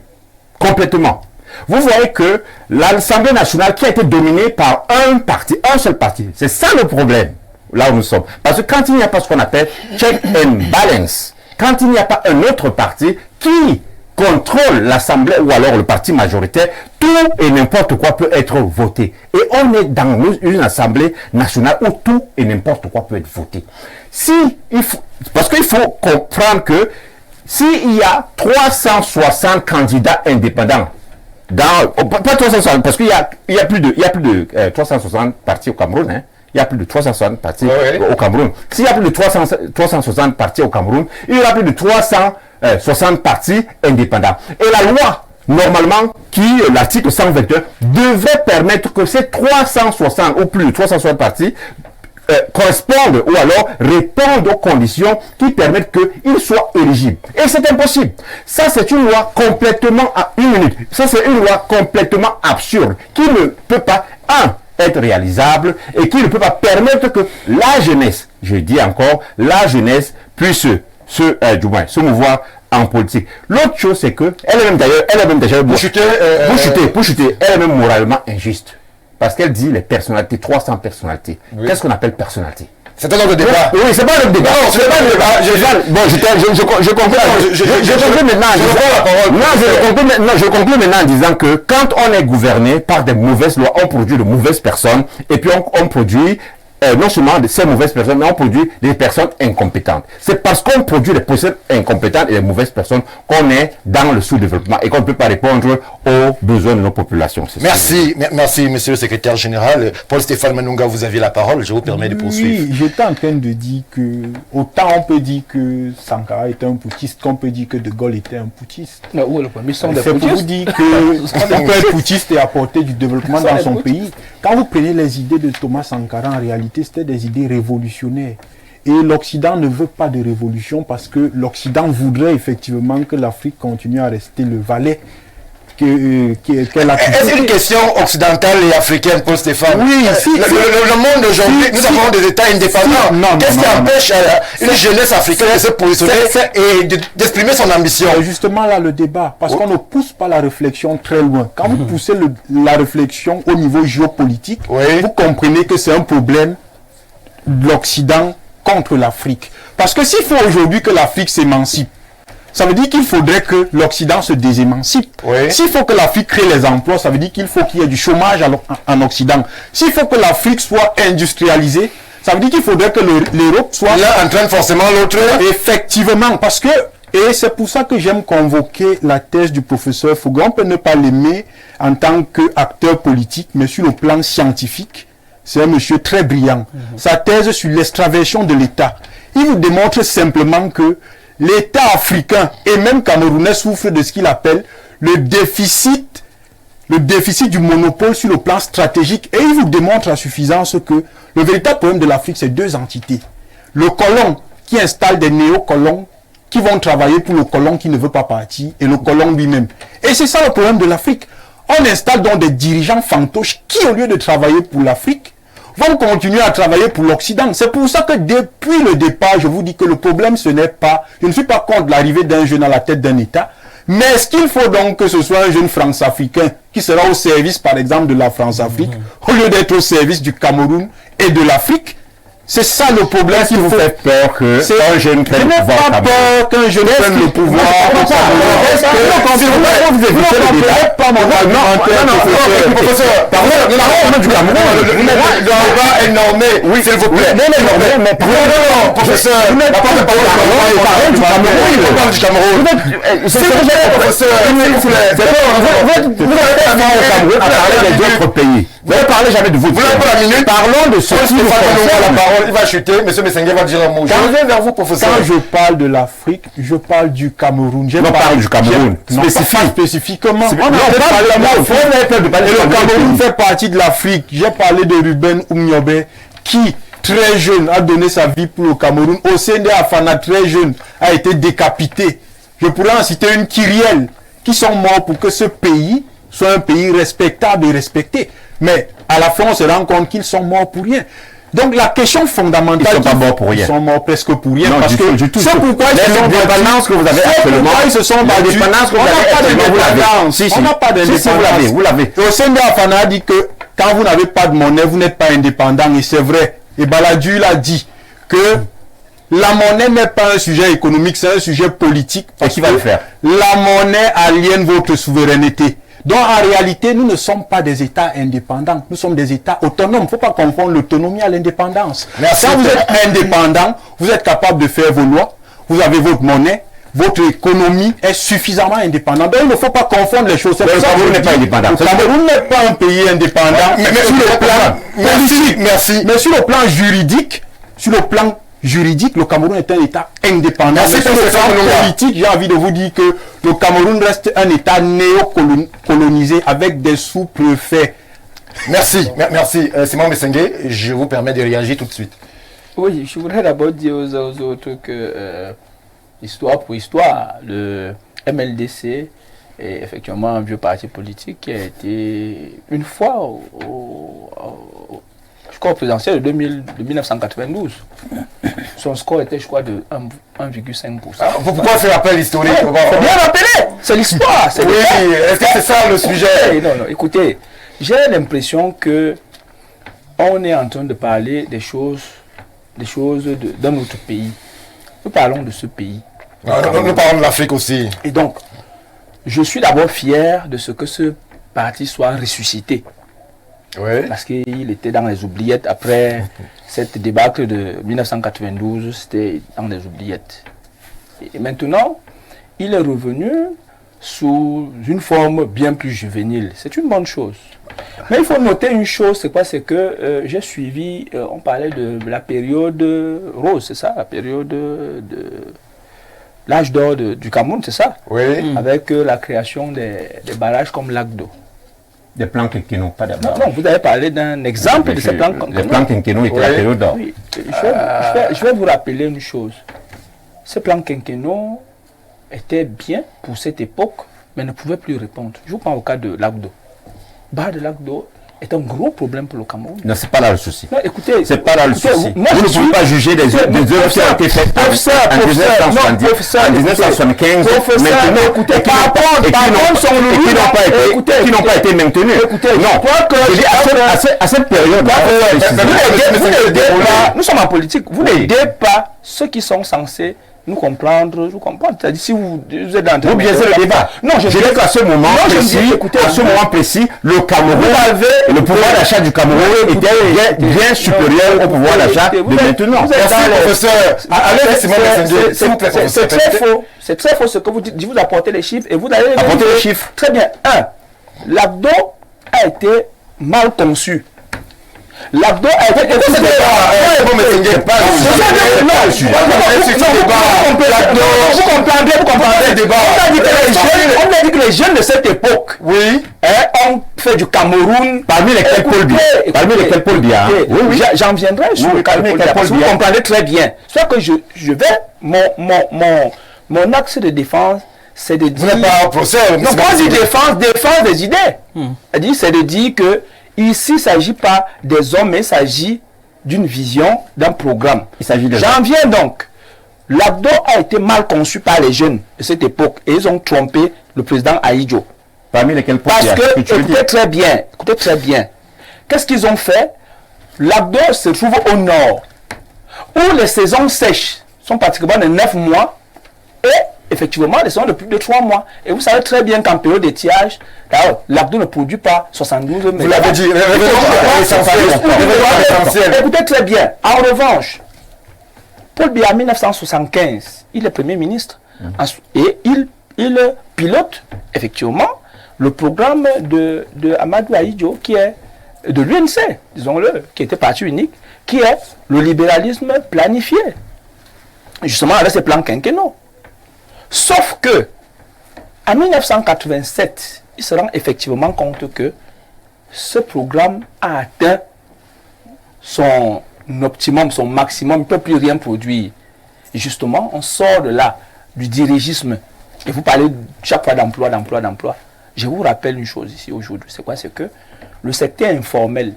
Complètement. Vous voyez que l'Assemblée nationale qui a été dominée par un seul parti, c'est ça le problème, là où nous sommes. Parce que quand il n'y a pas ce qu'on appelle check and balance, quand il n'y a pas un autre parti qui contrôle l'Assemblée ou alors le parti majoritaire, tout et n'importe quoi peut être voté. Et on est dans une Assemblée nationale où tout et n'importe quoi peut être voté. Parce qu'il faut comprendre que s'il y a 360 candidats indépendants, pas 360, parce qu'il y a plus de 360 partis au Cameroun, hein. Il y a plus de 360 partis au Cameroun. S'il y a plus de 360 partis au Cameroun, il y aura plus de 360 partis indépendants. Et la loi, normalement, l'article 121, devrait permettre que ces 360 ou plus de 360 partis correspondent ou alors répondent aux conditions qui permettent qu'ils soient éligibles. Et c'est impossible. Ça, c'est une loi complètement Ça, c'est une loi complètement absurde qui ne peut pas, être réalisable et qui ne peut pas permettre que la jeunesse, je dis encore, la jeunesse puisse se mouvoir en politique. L'autre chose, c'est que elle est même déjà pour chuter, elle est même moralement injuste. Parce qu'elle dit les personnalités, 300 personnalités. Oui. Qu'est-ce qu'on appelle personnalité? C'est un autre débat. Oui, c'est pas le débat. Non, c'est pas le débat. Bon, je comprends. Je conclue maintenant. Je conclue maintenant en disant que quand on est gouverné par des mauvaises lois, on produit de mauvaises personnes et puis on produit non seulement de ces mauvaises personnes, mais on produit des personnes incompétentes. C'est parce qu'on produit des personnes incompétentes et des mauvaises personnes qu'on est dans le sous-développement et qu'on ne peut pas répondre aux besoins de nos populations. Merci, merci, monsieur le secrétaire général. Paul-Stéphane Manunga, vous avez la parole. Je vous permets de poursuivre. Oui, j'étais en train de dire que, autant on peut dire que Sankara était un putschiste, qu'on peut dire que De Gaulle était un putschiste. Mais où est le premier son des C'est pour vous dire qu'on peut être putschiste et apporter du développement dans son pays. Quand vous prenez les idées de Thomas Sankara, en réalité, c'était des idées révolutionnaires. Et l'Occident ne veut pas de révolution parce que l'Occident voudrait effectivement que l'Afrique continue à rester le valet qu'elle a. Est-ce une question occidentale et africaine, Paul Stéphane? Oui, le monde d'aujourd'hui, nous avons des États indépendants. Qu'est-ce qui empêche une jeunesse africaine de se positionner et d'exprimer son ambition? C'est justement là le débat, parce qu'on ne pousse pas la réflexion très loin. Quand vous poussez la réflexion au niveau géopolitique, vous comprenez que c'est un problème de l'Occident contre l'Afrique. Parce que s'il faut aujourd'hui que l'Afrique s'émancipe, ça veut dire qu'il faudrait que l'Occident se désémancipe. S'il faut que l'Afrique crée les emplois, ça veut dire qu'il faut qu'il y ait du chômage en Occident. S'il faut que l'Afrique soit industrialisée, ça veut dire qu'il faudrait que l'Europe soit... L'un entraîne forcément l'autre. Effectivement, parce que... Et c'est pour ça que j'aime convoquer la thèse du professeur Fouga. On peut ne pas l'aimer en tant qu'acteur politique, mais sur le plan scientifique, c'est un monsieur très brillant. Sa thèse sur l'extraversion de l'État. Il vous démontre simplement que l'État africain et même camerounais souffre de ce qu'il appelle le déficit du monopole sur le plan stratégique. Et il vous démontre à suffisance que le véritable problème de l'Afrique, c'est deux entités. Le colon qui installe des néocolons qui vont travailler pour le colon qui ne veut pas partir et le colon lui-même. Et c'est ça le problème de l'Afrique. On installe donc des dirigeants fantoches qui, au lieu de travailler pour l'Afrique, vont continuer à travailler pour l'Occident. C'est pour ça que depuis le départ, je vous dis que le problème, ce n'est pas... Je ne suis pas contre l'arrivée d'un jeune à la tête d'un État, mais est-ce qu'il faut donc que ce soit un jeune France-africain qui sera au service, par exemple, de la France-Afrique, au lieu d'être au service du Cameroun et de l'Afrique? C'est ça le problème qui vous fait peur que un jeune prenne le pouvoir. Je n'ai pas peur qu'un jeune prenne le pouvoir. S'il vous plaît, vous évitez le débat. Pas mon argumentaire. Non, professeur, parlons du Cameroun. Vous n'êtes pas énormé. Oui, s'il vous plaît. Mais professeur, vous n'êtes pas parlons du Cameroun. On parle du Cameroun. S'il vous plaît, professeur, s'il vous plaît. Vous n'avez pas au Cameroun à parler des autres pays. Vous n'avez parlé jamais de vous. Vous n'avez pas la minute. Parlons de ce qui nous concerne. La parole, il va chuter. Monsieur Messengue va dire un mot. Je reviens vers vous, professeur. Quand je parle de l'Afrique, je parle du Cameroun. On parle du Cameroun. Spécifiquement. On parle de le Cameroun fait partie de l'Afrique. J'ai parlé de Ruben Oumniobe qui, très jeune, a donné sa vie pour le Cameroun. Osende Afana, très jeune, a été décapité. Je pourrais en citer une Kyrielle, qui sont morts pour que ce pays soit un pays respectable et respecté. Mais à la fin, on se rend compte qu'ils sont morts pour rien. Donc la question fondamentale... Ils sont pas morts pour rien. Ils sont morts presque pour rien. Non, parce que c'est pourquoi l'indépendance que vous avez actuellement... ils se sont battus. On n'a pas d'indépendance. Vous l'avez. Osende Afana a dit que quand vous n'avez pas de monnaie, vous n'êtes pas indépendant. Et c'est vrai. Et Balladur a dit que la monnaie n'est pas un sujet économique, c'est un sujet politique. Et qui va le faire? La monnaie aliène votre souveraineté. Donc en réalité, nous ne sommes pas des États indépendants, nous sommes des États autonomes. Il ne faut pas confondre l'autonomie à l'indépendance. Quand vous êtes indépendant, vous êtes capable de faire vos lois, vous avez votre monnaie, votre économie est suffisamment indépendante. Donc il ne faut pas confondre les choses. Le Cameroun n'est pas indépendant. Le Cameroun n'est pas un pays indépendant. Mais sur le plan, merci. Mais sur le plan juridique, le Cameroun est un État indépendant. Mais sur le plan politique, j'ai envie de vous dire que le Cameroun reste un État néocolonisé avec des sous-préfets. Merci. Simon Messengue, je vous permets de réagir tout de suite. Oui, je voudrais d'abord dire aux autres que, histoire pour histoire, le MLDC est effectivement un vieux parti politique qui a été une fois je crois, au présidentiel de 1992. Son score était, je crois, de 1,5%. Pourquoi faire appel historique? Faut bien rappeler, c'est l'histoire. Oui, est-ce que c'est ça le sujet? Non, écoutez, j'ai l'impression que on est en train de parler des choses des choses d'un autre pays. Nous parlons de ce pays. Nous parlons de l'Afrique aussi. Et donc, je suis d'abord fier de ce que ce parti soit ressuscité. Oui. Parce qu'il était dans les oubliettes après cette débâcle de 1992, c'était dans les oubliettes. Et maintenant, il est revenu sous une forme bien plus juvénile. C'est une bonne chose. Mais il faut noter une chose, c'est quoi? C'est que j'ai suivi, on parlait de la période rose, c'est ça? La période de l'âge d'or du Cameroun, c'est ça? Oui. Avec la création des barrages comme Lac d'eau. Des plans quinquennaux, pas d'abord. Non, vous avez parlé d'un exemple de ces plans quinquennaux. Les plans quinquennaux étaient la période d'or. Oui, je vais vous rappeler une chose. Ces plans quinquennaux étaient bien pour cette époque, mais ne pouvaient plus répondre. Je vous prends au cas de Lac d'eau. Barre de Lac d'eau est un gros problème pour le Cameroun. Non, c'est pas là le souci. Non, écoutez, C'est pas là le souci. moi, Vous ne pouvez pas juger des œuvres qui ont été faites en 1975, écoutez, par contre, qui n'ont pas été maintenues. Écoutez, Non, je crois que à cette période, nous sommes en politique. Vous n'aidez pas ceux qui sont censés nous comprendre, je comprends. C'est-à-dire si vous êtes dans vous biaisez le débat. Non, je dis qu'à ce moment précis, le Cameroun, le pouvoir d'achat du Cameroun était bien supérieur au pouvoir d'achat de maintenant. Merci, professeur. C'est très faux. C'est très faux ce que vous dites. Je vous apporter les chiffres et vous allez apporter les chiffres. Très bien. L'abdo a été mal conçu. L'abdo a été conçu. Vous comprendrez. On a dit que les jeunes de cette époque ont fait du Cameroun. Parmi lesquels Paul Biya. Oui, j'en viendrai sur le Cameroun. Vous comprenez très bien. Soit que je vais, mon axe de défense, c'est de dire. Vous n'êtes pas professeur. Non, quand je dis défense des idées. C'est de dire que ici, il ne s'agit pas des hommes, mais il s'agit d'une vision, d'un programme. J'en viens donc. L'abdo a été mal conçu par les jeunes de cette époque et ils ont trompé le président Ahidjo. Parmi lesquels parce que, écoutez très bien, qu'est-ce qu'ils ont fait? L'abdo se trouve au nord, où les saisons sèches sont pratiquement de 9 mois et effectivement, les saisons de plus de 3 mois. Et vous savez très bien qu'en période d'étiage, l'abdo ne produit pas 72 Vous l'avez dit, écoutez très bien. En revanche, Paul Biya en 1975, il est Premier ministre et il pilote effectivement le programme de Amadou Ahidjo qui est de l'UNC, disons-le, qui était parti unique, qui est le libéralisme planifié, justement avec ses plans quinquennaux. Sauf que, en 1987, il se rend effectivement compte que ce programme a atteint son optimum, son maximum, il ne peut plus rien produire. Et justement, on sort de là, du dirigisme. Et vous parlez chaque fois d'emploi. Je vous rappelle une chose ici aujourd'hui, c'est quoi? C'est que le secteur informel,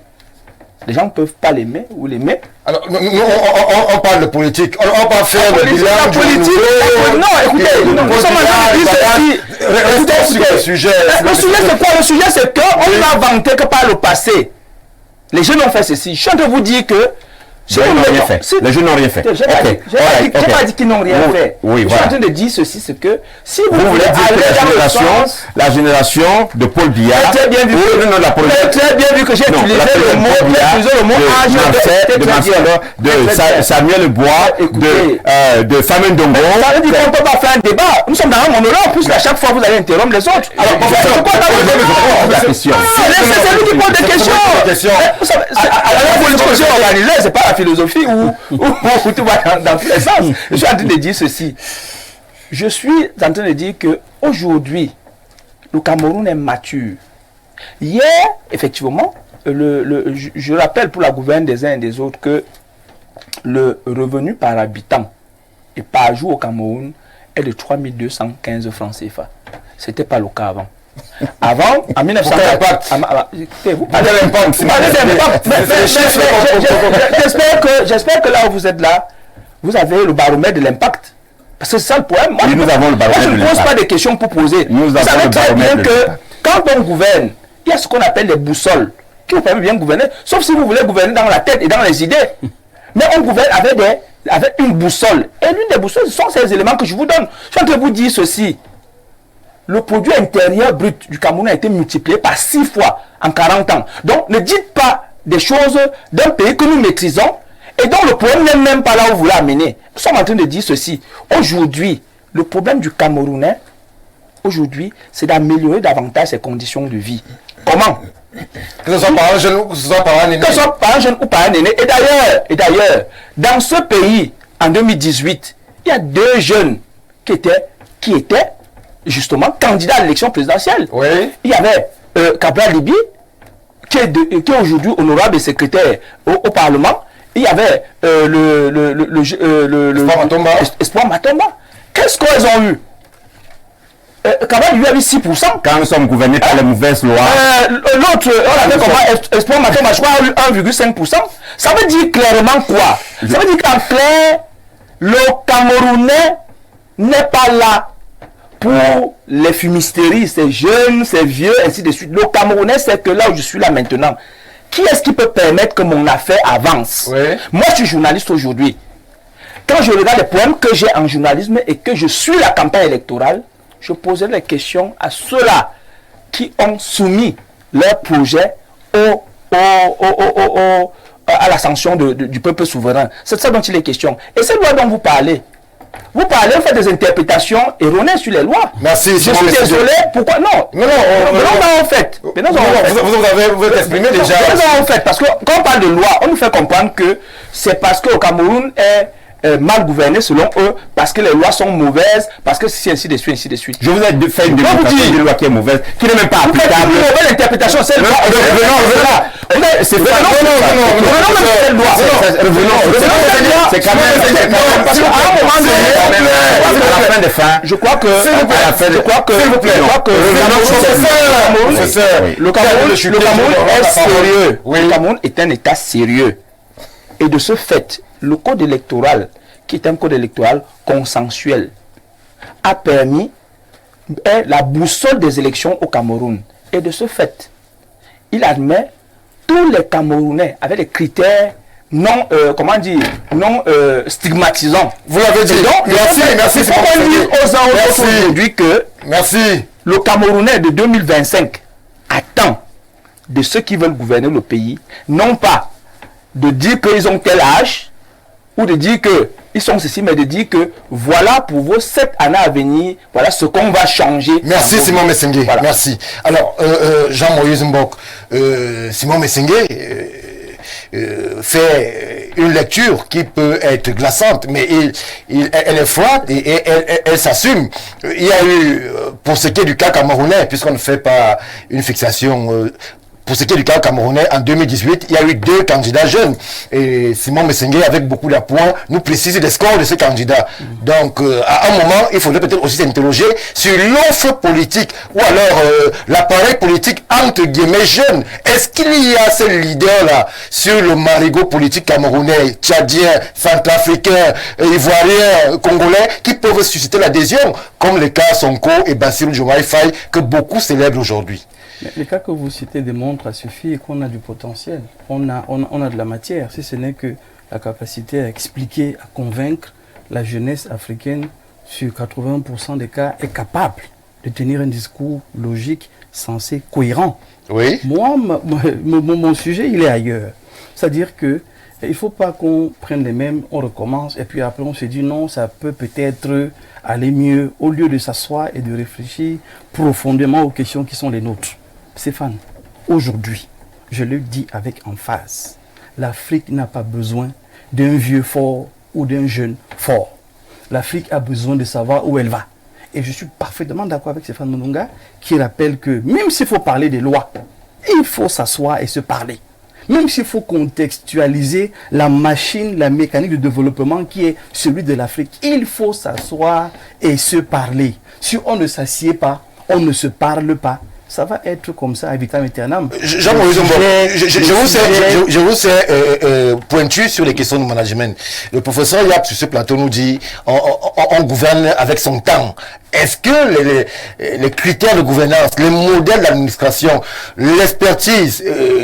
les gens ne peuvent pas l'aimer ou l'aimer. Alors, nous, on parle de politique. On va pas faire le bilan du politique. Non, écoutez, nous sommes en train de dire ceci. Le sujet, c'est quoi? Le sujet, c'est qu'on n'a vanté que par le passé. Les jeunes ont fait ceci. Je suis en train de vous dire que les jeunes n'ont rien fait. Je n'ai pas dit qu'ils n'ont rien fait. Je suis en train de dire ceci, c'est que si vous voulez dire que la génération de Paul Biya, très bien vu que j'ai utilisé le mot de Samuel Bois, de Famine Dongo. Ça veut dire qu'on ne peut pas faire un débat. Nous sommes dans un monologue, puisque à chaque fois vous allez interrompre les autres. Alors, la question. C'est lui qui pose des questions. La politique organisée, c'est pas la philosophie où tout va dans tous les sens. Je suis en train de dire ceci. Je suis en train de dire que aujourd'hui, le Cameroun est mature. Hier, effectivement, je rappelle pour la gouverne des uns et des autres que le revenu par habitant et par jour au Cameroun est de 3215 francs CFA. Ce n'était pas le cas avant. Avant, en 1904, vous parlez d'impact. J'espère que là où vous êtes là, vous avez le baromètre de l'impact. Parce que c'est ça le problème. Moi, nous avons le baromètre je ne pose pas des questions pour poser. Vous savez très bien que quand on gouverne, il y a ce qu'on appelle les boussoles qui vous permettent de bien gouverner, sauf si vous voulez gouverner dans la tête et dans les idées. Mais on gouverne avec une boussole. Et l'une des boussoles, ce sont ces éléments que je vous donne. Je suis en train de vous dire ceci. Le produit intérieur brut du Cameroun a été multiplié par 6 fois en 40 ans. Donc, ne dites pas des choses d'un pays que nous maîtrisons et dont le problème n'est même pas là où vous l'amenez. Nous sommes en train de dire ceci. Aujourd'hui, le problème du Camerounais, aujourd'hui, c'est d'améliorer davantage ses conditions de vie. Comment? Que ce soit par un jeune ou que ce soit par un aîné. Que ce soit par un jeune ou par un aîné. Et d'ailleurs, dans ce pays, en 2018, il y a 2 jeunes qui étaient justement candidats à l'élection présidentielle. Oui. Il y avait Cabral Libi, qui est aujourd'hui honorable et secrétaire au Parlement. Il y avait Espoir Matomba. Qu'est-ce qu'ils ont eu? Cabral lui a eu 6%. Quand nous sommes gouvernés par les mauvaises lois. L'autre, on avait comment Espoir Matomba, je crois, a eu 1,5%. Ça veut dire clairement quoi? Ça veut dire qu'en clair, le Camerounais n'est pas là pour les fumisteries, ces jeunes, ces vieux, ainsi de suite. Le Camerounais, c'est que là où je suis là maintenant, qui est-ce qui peut permettre que mon affaire avance? Oui. Moi, je suis journaliste aujourd'hui. Quand je regarde les problèmes que j'ai en journalisme et que je suis la campagne électorale, je poserai les questions à ceux-là qui ont soumis leur projet à la sanction du peuple souverain. C'est de ça dont il est question. Et cette loi dont vous parlez, vous faites des interprétations erronées sur les lois. Merci. Je suis désolé. Pourquoi? Non. Non, en fait. Vous avez exprimé déjà. En fait, parce que quand on parle de loi, on nous fait comprendre que c'est parce que le Cameroun est mal gouverné selon eux, parce que les lois sont mauvaises, parce que c'est ainsi de suite, ainsi de suite. Je vous ai fait une démonstration de loi qui est mauvaise, qui n'est même pas applicable. Une mauvaise interprétation, c'est le loi. C'est pas c'est quand même parce qu'à un moment donné, à la fin de fin. je crois que le Cameroun est sérieux. Le Cameroun est un État sérieux. Et de ce fait, le code électoral, qui est un code électoral consensuel, a permis la boussole des élections au Cameroun. Et de ce fait, il admet tous les Camerounais avec des critères non, stigmatisants. Vous l'avez dit. Donc, merci. C'est pourquoi on dit aux gens aujourd'hui que le Camerounais de 2025 attend de ceux qui veulent gouverner le pays, non pas de dire qu'ils ont tel âge, ou de dire qu'ils sont ceci, mais de dire que voilà pour vos 7 années à venir, voilà ce qu'on va changer. Merci Simon Messengue, voilà. Merci. Alors, Jean-Moïse Mbok, Simon Messengue fait une lecture qui peut être glaçante, mais elle est froide et elle s'assume. Il y a eu, pour ce qui est du cas camerounais, puisqu'on ne fait pas une fixation... pour ce qui est du cas camerounais, en 2018, il y a eu 2 candidats jeunes. Et Simon Messengue, avec beaucoup d'appoint, nous précise les scores de ces candidats. Donc, à un moment, il faudrait peut-être aussi s'interroger sur l'offre politique, ou alors l'appareil politique entre guillemets jeune. Est-ce qu'il y a ces leaders-là sur le marigot politique camerounais, tchadien, centrafricain, ivoirien, congolais, qui peuvent susciter l'adhésion, comme les cas Sonko et Bassirou Diomaye Faye, que beaucoup célèbrent aujourd'hui? Les cas que vous citez démontrent à suffire qu'on a du potentiel, on a de la matière, si ce n'est que la capacité à expliquer, à convaincre la jeunesse africaine sur 80% des cas est capable de tenir un discours logique, sensé, cohérent. Oui. Moi, mon sujet, il est ailleurs. C'est-à-dire que il ne faut pas qu'on prenne les mêmes, on recommence, et puis après on se dit non, ça peut peut-être aller mieux, au lieu de s'asseoir et de réfléchir profondément aux questions qui sont les nôtres. Stéphane, aujourd'hui, je le dis avec emphase, l'Afrique n'a pas besoin d'un vieux fort ou d'un jeune fort. L'Afrique a besoin de savoir où elle va. Et je suis parfaitement d'accord avec Stéphane Mononga qui rappelle que même s'il faut parler des lois, il faut s'asseoir et se parler. Même s'il faut contextualiser la machine, la mécanique de développement qui est celui de l'Afrique, il faut s'asseoir et se parler. Si on ne s'assied pas, on ne se parle pas, ça va être comme ça, à vitam aeternam. Jean-Maurice Mbok, je vous sais pointu sur les questions de management. Le professeur Yap sur ce plateau nous dit on gouverne avec son temps. Est-ce que les critères de gouvernance, les modèles d'administration, l'expertise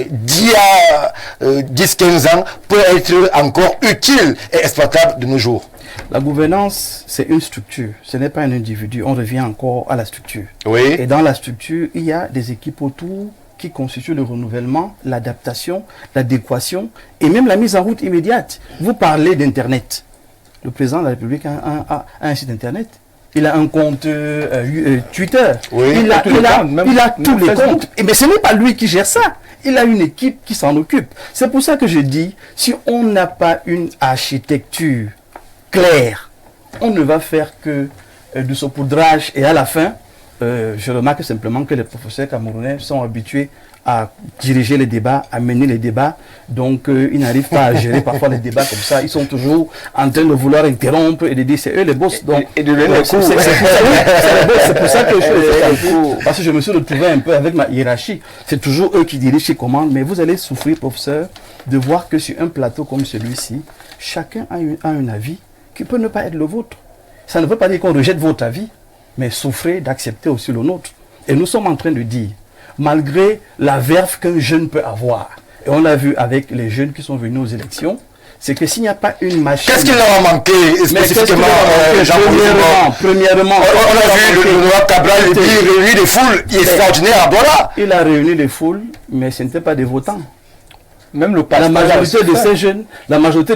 d'il y a 10-15 ans peut être encore utile et exploitable de nos jours? La gouvernance, c'est une structure, ce n'est pas un individu. On revient encore à la structure. Oui. Et dans la structure, il y a des équipes autour qui constituent le renouvellement, l'adaptation, l'adéquation et même la mise en route immédiate. Vous parlez d'Internet. Le président de la République a un site Internet. Il a un compte Twitter. Oui, il a tous les comptes. Mais ce n'est pas lui qui gère ça. Il a une équipe qui s'en occupe. C'est pour ça que je dis, si on n'a pas une architecture claire, on ne va faire que du saupoudrage et à la fin, je remarque simplement que les professeurs camerounais sont habitués à diriger les débats, à mener les débats, donc ils n'arrivent pas à gérer parfois les débats comme ça, ils sont toujours en train de vouloir interrompre et de dire c'est eux les boss, donc et de donner le coup. C'est pour ça que parce que je me suis retrouvé un peu avec ma hiérarchie, c'est toujours eux qui dirigent, qui commandent, mais vous allez souffrir, professeur, de voir que sur un plateau comme celui-ci, chacun a un avis qui peut ne pas être le vôtre. Ça ne veut pas dire qu'on rejette votre avis, mais souffrez d'accepter aussi le nôtre. Et nous sommes en train de dire, malgré la verve qu'un jeune peut avoir, et on l'a vu avec les jeunes qui sont venus aux élections, c'est que s'il n'y a pas une machine... Qu'est-ce qui leur a manqué spécifiquement, Premièrement, on a vu le Noir Cabral, il réunit des foules extraordinaires à Douala. Il a réuni des foules, mais ce n'était pas des votants. Même le La majorité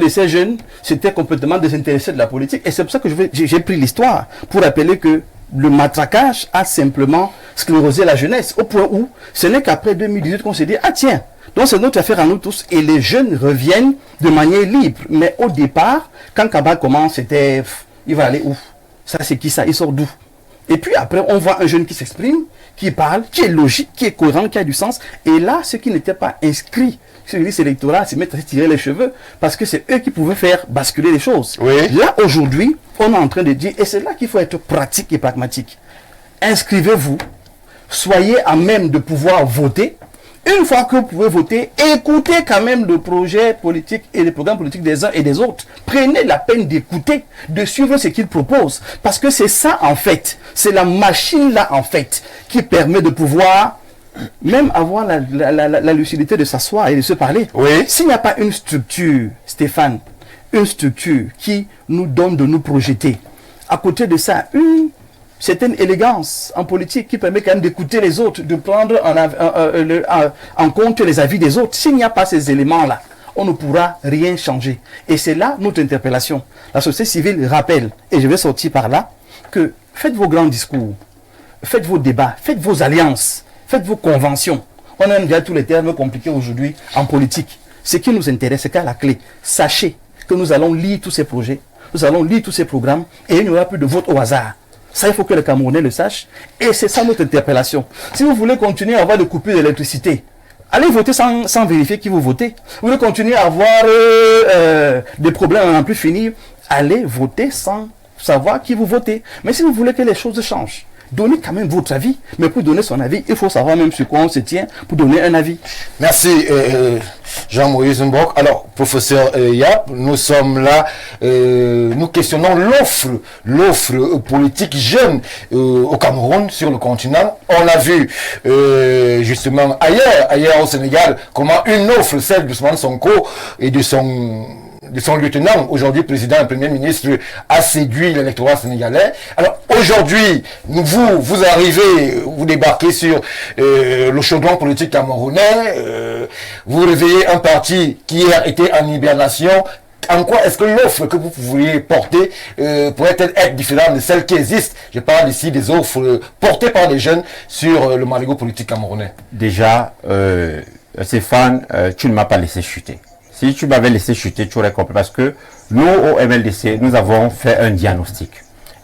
de ces jeunes, c'était complètement désintéressés de la politique. Et c'est pour ça que j'ai pris l'histoire pour rappeler que le matraquage a simplement sclérosé la jeunesse, au point où ce n'est qu'après 2018 qu'on s'est dit, ah tiens, donc c'est notre affaire à nous tous, et les jeunes reviennent de manière libre. Mais au départ, quand Kaba commence, c'était, il va aller où? Ça c'est qui ça? Il sort d'où? Et puis après, on voit un jeune qui s'exprime, qui parle, qui est logique, qui est cohérent, qui a du sens. Et là, ceux qui n'étaient pas inscrits sur les listes électorales se mettent à se tirer les cheveux, parce que c'est eux qui pouvaient faire basculer les choses. Oui. Là, aujourd'hui, on est en train de dire, et c'est là qu'il faut être pratique et pragmatique. Inscrivez-vous, soyez à même de pouvoir voter. Une fois que vous pouvez voter, écoutez quand même le projet politique et les programmes politiques des uns et des autres. Prenez la peine d'écouter, de suivre ce qu'ils proposent. Parce que c'est ça, en fait, c'est la machine-là, en fait, qui permet de pouvoir même avoir la lucidité de s'asseoir et de se parler. Oui. S'il n'y a pas une structure, Stéphane, une structure qui nous donne de nous projeter, à côté de ça, une certaine élégance en politique qui permet quand même d'écouter les autres, de prendre en compte les avis des autres. S'il n'y a pas ces éléments-là, on ne pourra rien changer. Et c'est là notre interpellation. La société civile rappelle, et je vais sortir par là, que faites vos grands discours, faites vos débats, faites vos alliances, faites vos conventions. On aime déjà tous les termes compliqués aujourd'hui en politique. Ce qui nous intéresse, c'est qu'à la clé, sachez que nous allons lire tous ces projets, nous allons lire tous ces programmes, et il n'y aura plus de vote au hasard. Ça, il faut que les Camerounais le sachent. Et c'est ça notre interpellation. Si vous voulez continuer à avoir des coupures d'électricité, allez voter sans vérifier qui vous votez. Vous voulez continuer à avoir des problèmes à n'en plus finir, allez voter sans savoir qui vous votez. Mais si vous voulez que les choses changent, donnez quand même votre avis. Mais pour donner son avis, il faut savoir même sur quoi on se tient pour donner un avis. Merci Jean-Maurice Mbok. Alors, professeur Yap, nous sommes là, nous questionnons l'offre politique jeune au Cameroun, sur le continent. On a vu justement ailleurs au Sénégal, comment une offre, celle d'Ousmane Sonko et de son lieutenant, aujourd'hui président et premier ministre, a séduit l'électorat sénégalais. Alors aujourd'hui, vous arrivez, vous débarquez sur le chaudron politique camerounais, vous réveillez un parti qui a été en hibernation. En quoi est-ce que l'offre que vous pourriez porter pourrait être différente de celle qui existe? Je parle ici des offres portées par les jeunes sur le marigot politique camerounais. Déjà, Stéphane, tu ne m'as pas laissé chuter. Si tu m'avais laissé chuter, tu aurais compris. Parce que nous, au MLDC, nous avons fait un diagnostic.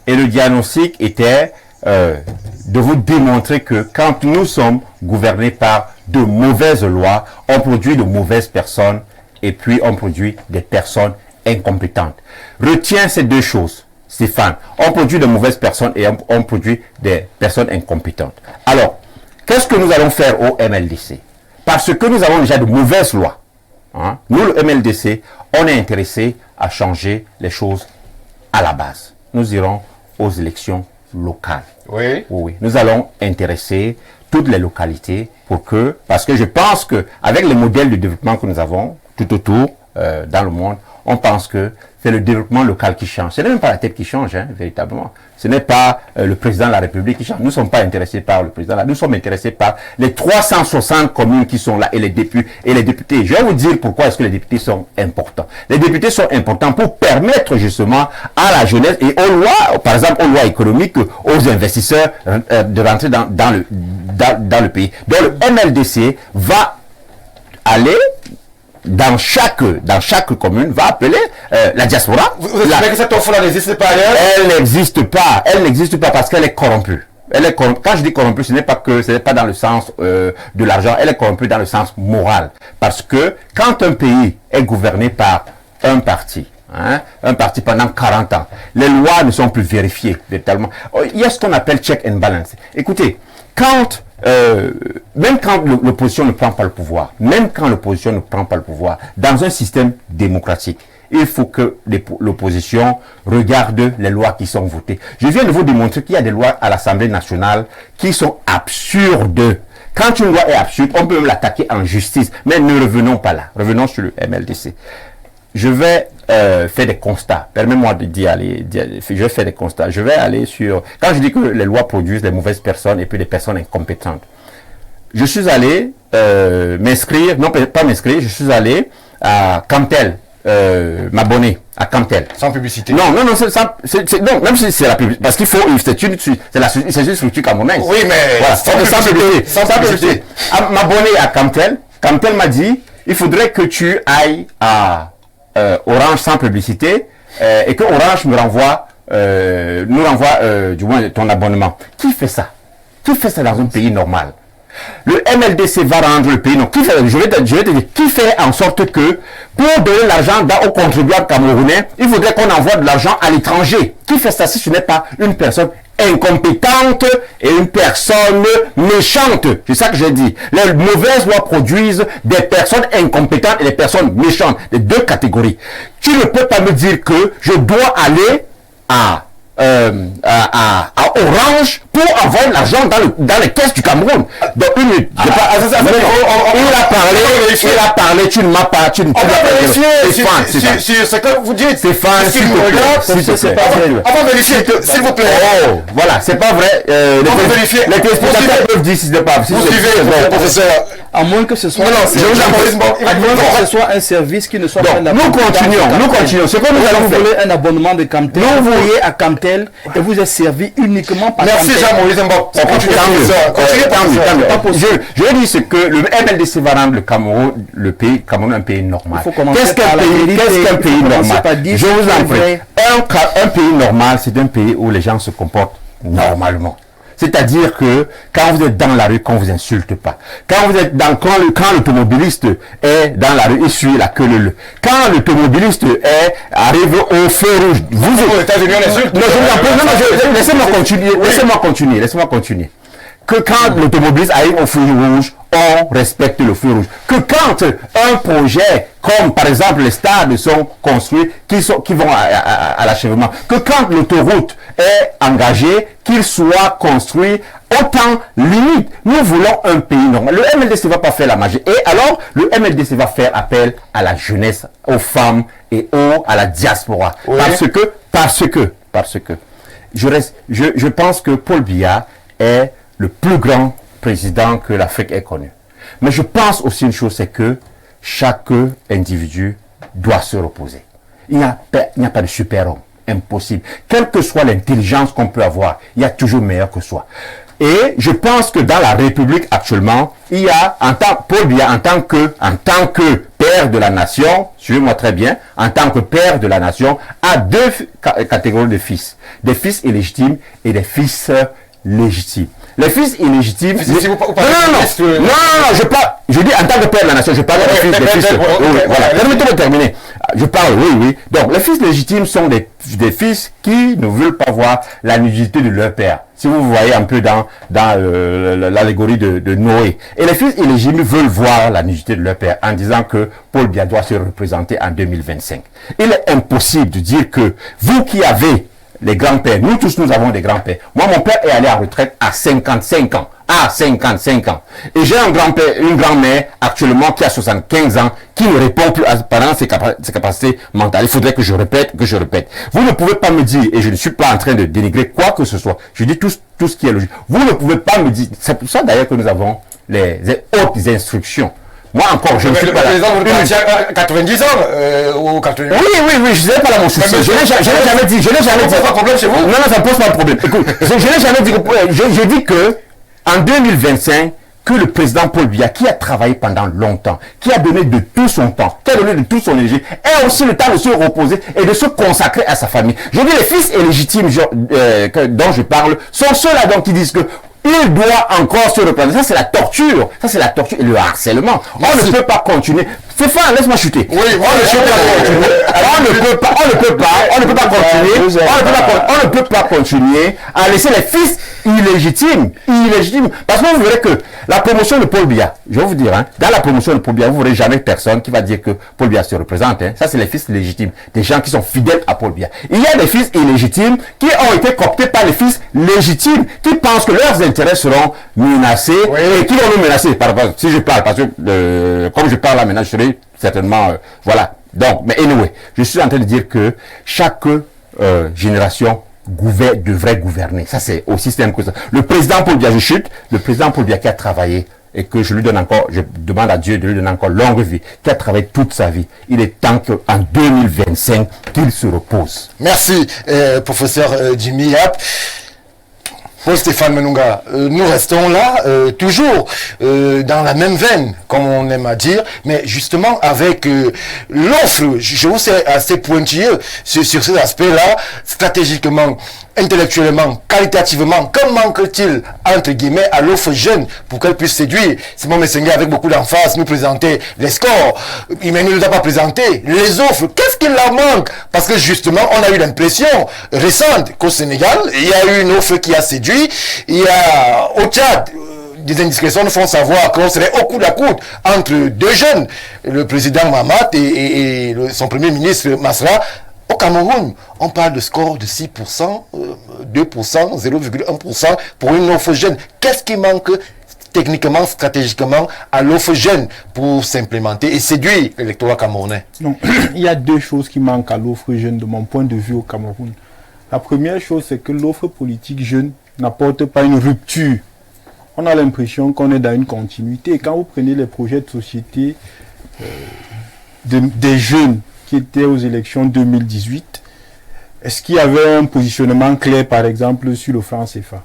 Et le diagnostic était de vous démontrer que quand nous sommes gouvernés par de mauvaises lois, on produit de mauvaises personnes et puis on produit des personnes incompétentes. Retiens ces deux choses, Stéphane. On produit de mauvaises personnes et on produit des personnes incompétentes. Alors, qu'est-ce que nous allons faire au MLDC? Parce que nous avons déjà de mauvaises lois. Hein? Nous, le MLDC, on est intéressé à changer les choses à la base. Nous irons aux élections locales. Oui. Oui. Nous allons intéresser toutes les localités parce que je pense que avec les modèles de développement que nous avons tout autour dans le monde, on pense que c'est le développement local qui change. Ce n'est même pas la tête qui change, hein, véritablement. Ce n'est pas le président de la République qui change. Nous ne sommes pas intéressés par le président. Nous sommes intéressés par les 360 communes qui sont là et les députés. Je vais vous dire pourquoi est-ce que les députés sont importants. Les députés sont importants pour permettre justement à la jeunesse et aux lois, par exemple aux lois économiques, aux investisseurs de rentrer dans le pays. Donc le MLDC va aller dans chaque commune, va appeler la diaspora. Vous estimez que cette offre-là n'existe pas ailleurs? Elle n'existe pas. Elle n'existe pas parce qu'elle est corrompue. Quand je dis corrompue, ce n'est pas dans le sens de l'argent. Elle est corrompue dans le sens moral. Parce que quand un pays est gouverné par un parti pendant 40 ans, les lois ne sont plus vérifiées véritablement. Il y a ce qu'on appelle check and balance. Écoutez, même quand l'opposition ne prend pas le pouvoir, dans un système démocratique, il faut que l'opposition regarde les lois qui sont votées. Je viens de vous démontrer qu'il y a des lois à l'Assemblée nationale qui sont absurdes. Quand une loi est absurde, on peut même l'attaquer en justice. Mais ne revenons pas là. Revenons sur le MLDC. Je vais faire des constats. Permets-moi d'y aller. Je vais faire des constats. Je vais aller sur... Quand je dis que les lois produisent des mauvaises personnes et puis des personnes incompétentes, je suis allé m'inscrire, non pas m'inscrire, je suis allé à Camtel, m'abonner à Camtel. Sans publicité. Non, même si c'est la publicité, parce qu'il faut, c'est une structure camerounaise. Oui, mais voilà, sans publicité. M'abonner à Camtel. Camtel m'a dit, il faudrait que tu ailles à Orange sans publicité et que Orange nous renvoie du moins ton abonnement. Qui fait ça? Qui fait ça dans un pays normal? Le MLDC va rendre le pays. Donc, je vais te dire, qui fait en sorte que pour donner l'argent aux contribuables camerounais, il faudrait qu'on envoie de l'argent à l'étranger. Qui fait ça si ce n'est pas une personne incompétente et une personne méchante? C'est ça que j'ai dit. Les mauvaises lois produisent des personnes incompétentes et des personnes méchantes. Les deux catégories. Tu ne peux pas me dire que je dois aller à Orange pour envoyer l'argent dans les caisses du Cameroun. Donc, il a parlé, tu ne m'as pas, tu ne on va vérifier sur ce que vous dites. Stéphane, c'est pas vrai. On va vérifier, s'il vous plaît. Oh, voilà, c'est pas vrai. On va vérifier. Les téléspectateurs peuvent dire si c'est pas vrai. Vous suivez, professeur. À moins que ce soit un service qui ne soit pas Nous continuons. Ce que nous allons faire. Vous voulez un abonnement de Camtel, vous voyez à Camtel et vous êtes servi uniquement par Merci Jean-Maurice Mbok. Je vais dire ce que le MLDC va rendre le Cameroun un pays normal. Qu'est-ce qu'un pays normal? Je vous en prie. Un pays normal, c'est un pays où les gens se comportent normalement. C'est-à-dire que quand vous êtes dans la rue, qu'on vous insulte pas. Quand quand l'automobiliste est dans la rue, il suit la queue leu. Quand l'automobiliste arrive au feu rouge, vous êtes États-Unis, on insulte. Laissez-moi continuer. Que quand l'automobiliste arrive au feu rouge, on respecte le feu rouge. Que quand un projet, comme par exemple les stades sont construits, qui vont à l'achèvement, que quand l'autoroute est engagée, qu'il soit construit autant limite. Nous voulons un pays normal. Le MLDC ne va pas faire la magie. Et alors, le MLDC va faire appel à la jeunesse, aux femmes et à la diaspora. Oui. Parce que je pense que Paul Biya est le plus grand président que l'Afrique ait connu. Mais je pense aussi une chose, c'est que chaque individu doit se reposer. Il n'y a pas de super-homme. Impossible. Quelle que soit l'intelligence qu'on peut avoir, il y a toujours meilleur que soi. Et je pense que dans la République actuellement, il y a, Paul Biya, en tant que père de la nation, suivez-moi très bien, en tant que père de la nation, a deux catégories de fils. Des fils illégitimes et des fils légitimes. Les fils illégitimes... Je dis en tant que père de la nation, je parle des fils. Voilà, permettez-moi de terminer. Je parle, oui. Donc, les fils légitimes sont des fils qui ne veulent pas voir la nudité de leur père. Si vous voyez un peu dans l'allégorie de Noé. Et les fils illégitimes veulent voir la nudité de leur père en disant que Paul Biya doit se représenter en 2025. Il est impossible de dire que vous qui avez les grands-pères, nous tous nous avons des grands-pères. Moi, mon père est allé en retraite à 55 ans. À 55 ans. Et j'ai un grand-père, une grand-mère actuellement qui a 75 ans, qui ne répond plus pendant ses capacités mentales. Il faudrait que je répète, Vous ne pouvez pas me dire, et je ne suis pas en train de dénigrer quoi que ce soit, je dis tout ce qui est logique. Vous ne pouvez pas me dire, c'est pour ça d'ailleurs que nous avons les hautes instructions. Moi encore, je ne suis pas là. 90 ans ou 80 ans. Oui, je ne sais pas là mon souci. Je n'ai jamais dit. Ça pose pas de problème chez vous? Non, ça pose pas de problème. Écoute, je n'ai jamais dit. Je dis que en 2025, que le président Paul Biya, qui a travaillé pendant longtemps, qui a donné de tout son temps, qui a donné de toute son énergie, ait aussi le temps de se reposer et de se consacrer à sa famille. Je dis les fils illégitimes dont je parle sont ceux-là donc qui disent que il doit encore se reprendre. Ça, c'est la torture. Ça, c'est la torture et le harcèlement. On ne peut pas continuer. Stéphane, laisse-moi chuter. Oui, on ne peut pas continuer à laisser les fils illégitimes. Parce que vous verrez que la promotion de Paul Biya, je vais vous dire, dans la promotion de Paul Biya, vous ne verrez jamais personne qui va dire que Paul Biya se représente. Ça, c'est les fils légitimes. Des gens qui sont fidèles à Paul Biya. Il y a des fils illégitimes qui ont été cooptés par les fils légitimes, qui pensent que leurs intérêts seront menacés et qui vont nous menacer. Si je parle, parce que comme je parle là maintenant, je serai certainement voilà. Donc, mais anyway, je suis en train de dire que chaque génération devrait gouverner. Ça, c'est aussi simple que ça. Le président Paul Biya, le président Paul Biya qui a travaillé et que je demande à Dieu de lui donner encore longue vie, qui a travaillé toute sa vie. Il est temps qu'en 2025, qu'il se repose. Merci, professeur Jimmy Yap. Paul Stéphane Menunga, nous restons là, toujours dans la même veine, comme on aime à dire, mais justement avec l'offre, je vous sais assez pointilleux sur ces aspects-là, stratégiquement, intellectuellement, qualitativement, que manque-t-il, entre guillemets, à l'offre jeune pour qu'elle puisse séduire? Simon Messenga, avec beaucoup d'emphase, nous présenter les scores, mais ne nous a pas présenté les offres. Qu'est-ce qu'il leur manque? Parce que justement, on a eu l'impression récente qu'au Sénégal, il y a eu une offre qui a séduit. Il y a au Tchad, des indiscrétions nous font savoir qu'on serait au coude à coude entre deux jeunes, le président Mahamat et son premier ministre Masra. Au Cameroun, on parle de score de 6%, 2%, 0,1% pour une offre jeune. Qu'est-ce qui manque techniquement, stratégiquement à l'offre jeune pour s'implémenter et séduire l'électorat camerounais? Non, il y a deux choses qui manquent à l'offre jeune de mon point de vue au Cameroun. La première chose, c'est que l'offre politique jeune n'apporte pas une rupture. On a l'impression qu'on est dans une continuité. Quand vous prenez les projets de société des jeunes qui étaient aux élections 2018, est-ce qu'il y avait un positionnement clair, par exemple, sur le franc CFA?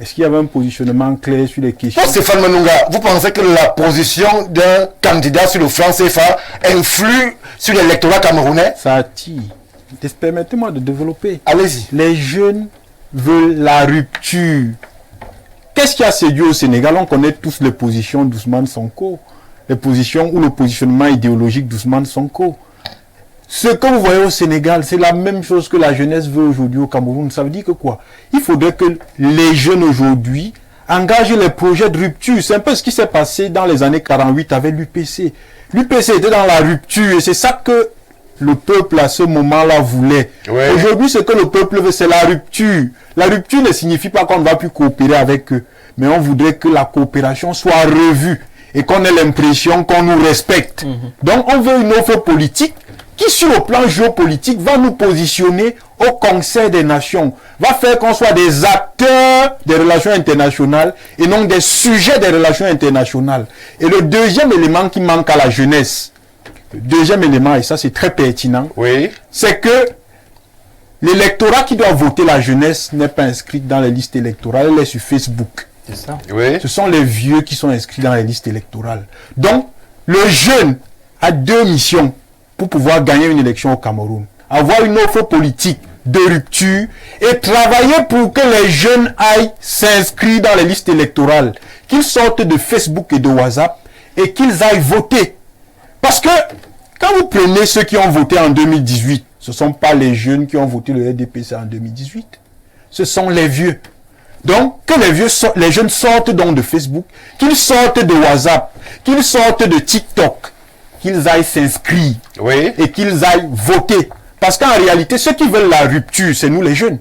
Est-ce qu'il y avait un positionnement clair sur les questions? Stéphane Menunga, vous pensez que la position d'un candidat sur le franc CFA influe sur l'électorat camerounais? Ça attire. Permettez-moi de développer. Allez-y. Les jeunes veulent la rupture. Qu'est-ce qui a séduit au Sénégal? On connaît tous les positions d'Ousmane Sonko. Les positions ou le positionnement idéologique d'Ousmane Sonko. Ce que vous voyez au Sénégal, c'est la même chose que la jeunesse veut aujourd'hui au Cameroun. Ça veut dire que quoi? Il faudrait que les jeunes aujourd'hui engagent les projets de rupture. C'est un peu ce qui s'est passé dans les années 48 avec l'UPC. L'UPC était dans la rupture et c'est ça que le peuple à ce moment-là voulait. Ouais. Aujourd'hui, ce que le peuple veut, c'est la rupture. La rupture ne signifie pas qu'on ne va plus coopérer avec eux, mais on voudrait que la coopération soit revue et qu'on ait l'impression qu'on nous respecte. Donc, on veut une offre politique qui, sur le plan géopolitique, va nous positionner au concert des nations, va faire qu'on soit des acteurs des relations internationales et non des sujets des relations internationales. Et le deuxième élément qui manque à la jeunesse, le deuxième élément, et ça c'est très pertinent, oui, c'est que l'électorat qui doit voter la jeunesse n'est pas inscrit dans les listes électorales, elle est sur Facebook. C'est ça. Oui. Ce sont les vieux qui sont inscrits dans les listes électorales. Donc, le jeune a deux missions pour pouvoir gagner une élection au Cameroun. Avoir une offre politique de rupture et travailler pour que les jeunes aillent s'inscrire dans les listes électorales, qu'ils sortent de Facebook et de WhatsApp et qu'ils aillent voter. Parce que quand vous prenez ceux qui ont voté en 2018, ce ne sont pas les jeunes qui ont voté le RDPC en 2018. Ce sont les vieux. Donc, que les jeunes sortent donc de Facebook, qu'ils sortent de WhatsApp, qu'ils sortent de TikTok, qu'ils aillent s'inscrire et qu'ils aillent voter. Parce qu'en réalité, ceux qui veulent la rupture, c'est nous les jeunes.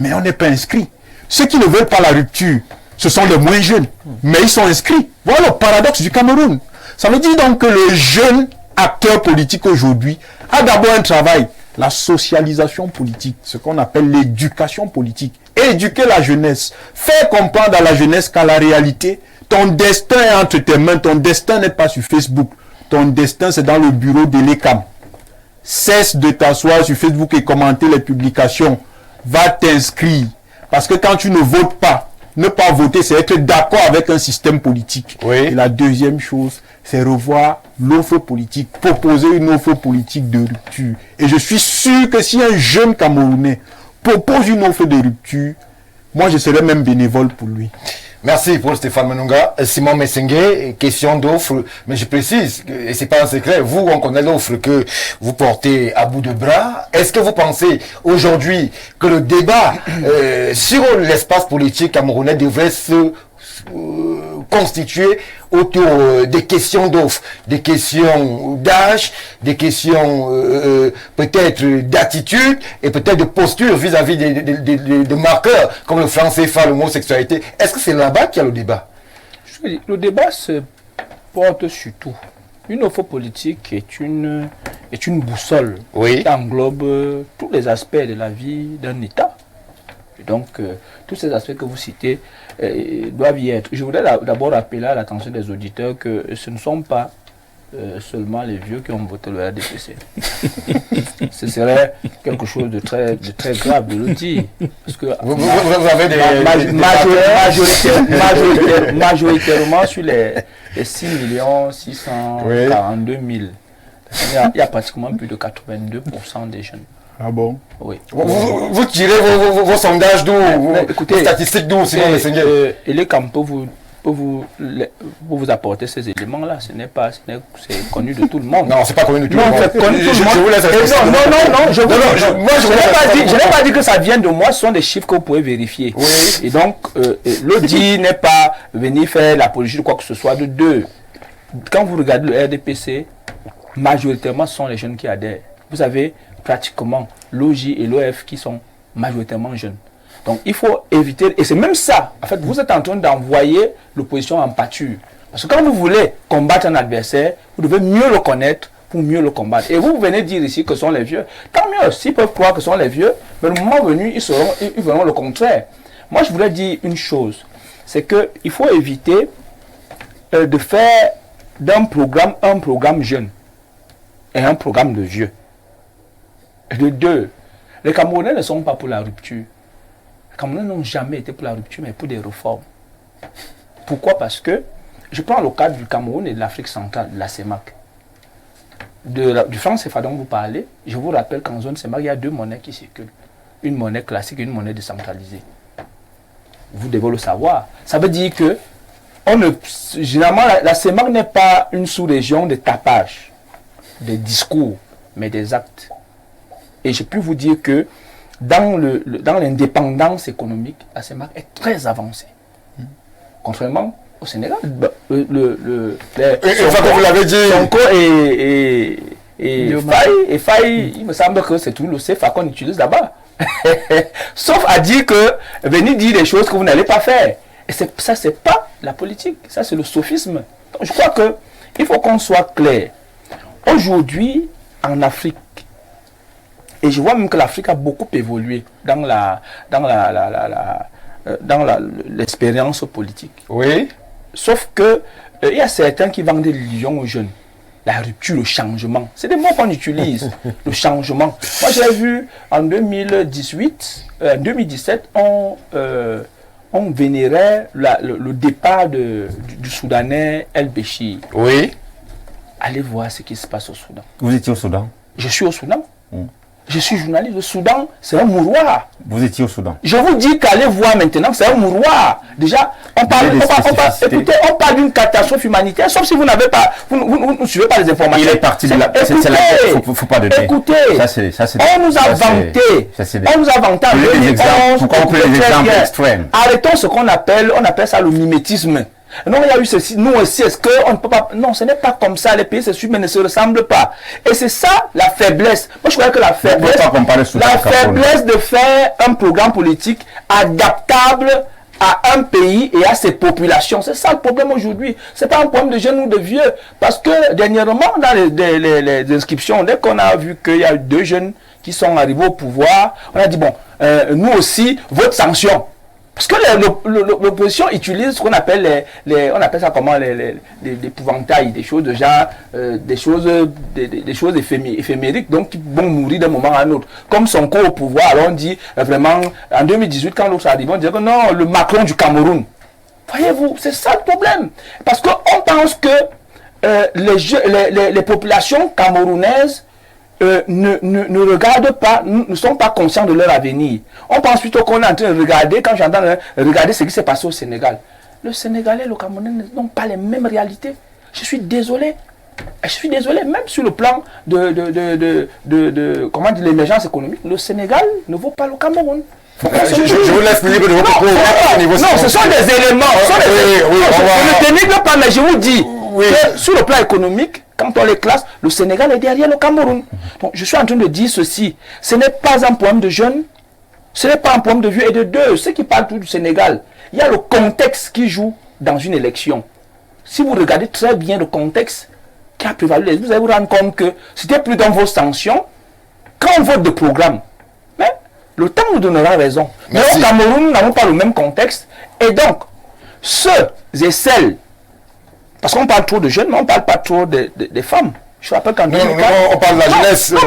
Mais on n'est pas inscrits. Ceux qui ne veulent pas la rupture, ce sont les moins jeunes. Mais ils sont inscrits. Voilà le paradoxe du Cameroun. Ça veut dire donc que le jeune acteur politique aujourd'hui a d'abord un travail, la socialisation politique, ce qu'on appelle l'éducation politique. Éduquer la jeunesse, faire comprendre à la jeunesse qu'à la réalité, ton destin est entre tes mains, ton destin n'est pas sur Facebook, ton destin c'est dans le bureau de l'ECAM. Cesse de t'asseoir sur Facebook et commenter les publications, va t'inscrire, parce que quand tu ne votes pas, ne pas voter, c'est être d'accord avec un système politique. Et la deuxième chose, c'est revoir l'offre politique, proposer une offre politique de rupture. Et je suis sûr que si un jeune Camerounais propose une offre de rupture, moi je serais même bénévole pour lui. Merci pour Stéphane Menunga. Simon Messengue, question d'offre, mais je précise, et c'est pas un secret, vous, on connaît l'offre que vous portez à bout de bras. Est-ce que vous pensez aujourd'hui que le débat sur l'espace politique camerounais devrait se constituer autour des questions d'offres, des questions d'âge, des questions peut-être d'attitude et peut-être de posture vis-à-vis des marqueurs comme le franc CFA, l'homosexualité. Est-ce que c'est là-bas qu'il y a le débat? Le débat se porte sur tout. Une offre politique est une boussole qui englobe tous les aspects de la vie d'un État. Et donc, tous ces aspects que vous citez doivent y être. Je voudrais d'abord rappeler à l'attention des auditeurs que ce ne sont pas seulement les vieux qui ont voté le RDPC. Ce serait quelque chose de très grave de le dire. Parce que vous avez des majoritairement sur les 6 642 000, il y a pratiquement plus de 82% des jeunes. Ah bon? Oui. Vous tirez vos sondages d'où? Écoutez, statistiques d'où? Et les camps peut vous apporter ces éléments-là. C'est connu de tout le monde. Non, c'est pas connu de tout le monde. C'est connu de tout le monde. Je n'ai pas dit que ça vient de moi. Ce sont des chiffres que vous pouvez vérifier. Oui. Et donc, l'audit n'est pas venir faire l'apologie de quoi que ce soit. De deux, quand vous regardez le RDPC, majoritairement, ce sont les jeunes qui adhèrent. Vous avez pratiquement l'OJ et l'OF qui sont majoritairement jeunes. Donc il faut éviter, et c'est même ça, en fait, vous êtes en train d'envoyer l'opposition en pâture. Parce que quand vous voulez combattre un adversaire, vous devez mieux le connaître pour mieux le combattre. Et vous venez dire ici que ce sont les vieux. Tant mieux, s'ils peuvent croire que ce sont les vieux, mais le moment venu, ils verront le contraire. Moi, je voudrais dire une chose, c'est qu'il faut éviter de faire d'un programme un programme jeune et un programme de vieux. De deux, les Camerounais ne sont pas pour la rupture. Les Camerounais n'ont jamais été pour la rupture, mais pour des réformes. Pourquoi? Parce que, je prends le cadre du Cameroun et de l'Afrique centrale, de la CEMAC. Du franc CFA dont vous parlez, je vous rappelle qu'en zone CEMAC, il y a deux monnaies qui circulent. Une monnaie classique et une monnaie décentralisée. Vous devez le savoir. Ça veut dire que, généralement, la CEMAC n'est pas une sous-région de tapage, des discours, mais des actes. Et je peux vous dire que dans l'indépendance économique, la CEMAC est très avancée. Contrairement au Sénégal, vous l'avez dit. Sonko et Faye, il me semble que c'est tout le CFA qu'on utilise là-bas. Sauf à dire que venez dire des choses que vous n'allez pas faire. Et ça, c'est pas la politique. Ça, c'est le sophisme. Donc, je crois qu'il faut qu'on soit clair. Aujourd'hui, en Afrique, et je vois même que l'Afrique a beaucoup évolué dans l'expérience politique. Oui. Sauf que il y a certains qui vendent des illusions aux jeunes. La rupture, le changement. C'est des mots qu'on utilise. Le changement. Moi, j'ai vu en 2017, on vénérait le départ du Soudanais El-Béchir. Oui. Allez voir ce qui se passe au Soudan. Vous étiez au Soudan? Je suis au Soudan. Je suis journaliste. Le Soudan, c'est un mouroir. Vous étiez au Soudan. Je vous dis qu'allez voir maintenant, c'est un mouroir. Déjà, écoutez, on parle d'une catastrophe humanitaire, sauf si vous n'avez pas, vous ne suivez pas les informations. Il est parti de la... Faut pas donner. Écoutez, ça, on nous a vanté. On nous a vanté en 2011. Pourquoi on prend des exemples extrêmes? Arrêtons ce qu'on appelle, ça le mimétisme. Non, il y a eu ceci, nous aussi, est-ce qu'on ne peut pas... Non, ce n'est pas comme ça, les pays mais ne se ressemblent pas. Et c'est ça, la faiblesse. Moi, je crois que la faiblesse de faire un programme politique adaptable à un pays et à ses populations. C'est ça le problème aujourd'hui. Ce n'est pas un problème de jeunes ou de vieux. Parce que, dernièrement, dans les inscriptions, dès qu'on a vu qu'il y a eu 2 jeunes qui sont arrivés au pouvoir, on a dit, bon, nous aussi, votre sanction. Parce que l'opposition utilise ce qu'on appelle on appelle ça comment l'épouvantail, des choses de genre, des choses éphémériques, donc qui vont mourir d'un moment à un autre. Comme son corps au pouvoir, alors on dit vraiment, en 2018, quand l'autre arrive, on dit que non, le Macron du Cameroun. Voyez-vous, c'est ça le problème. Parce qu'on pense que les populations camerounaises ne regardent pas, ne sont pas conscients de leur avenir. On pense plutôt qu'on est en train de regarder, quand j'entends regarder ce qui s'est passé au Sénégal. Le Sénégalais et le Camerounais n'ont pas les mêmes réalités. Je suis désolé. Même sur le plan de l'émergence économique, le Sénégal ne vaut pas le Cameroun. Je vous laisse libre de vos propos. Non, ce sont des éléments. Je ne dénigre pas, mais je vous dis que sur le plan économique, quand on les classe, le Sénégal est derrière le Cameroun. Donc, je suis en train de dire ceci. Ce n'est pas un problème de jeunes, ce n'est pas un problème de vieux et de deux. Ceux qui parlent tout du Sénégal, il y a le contexte qui joue dans une élection. Si vous regardez très bien le contexte qui a prévalu, vous allez vous rendre compte que c'était plus dans vos sanctions qu'en vote de programme. Mais le temps nous donnera raison. Merci. Mais au Cameroun, nous n'avons pas le même contexte. Et donc, ceux et celles, parce qu'on parle trop de jeunes, mais on ne parle pas trop des femmes. Je rappelle qu'en 2004... on parle de la jeunesse. Non,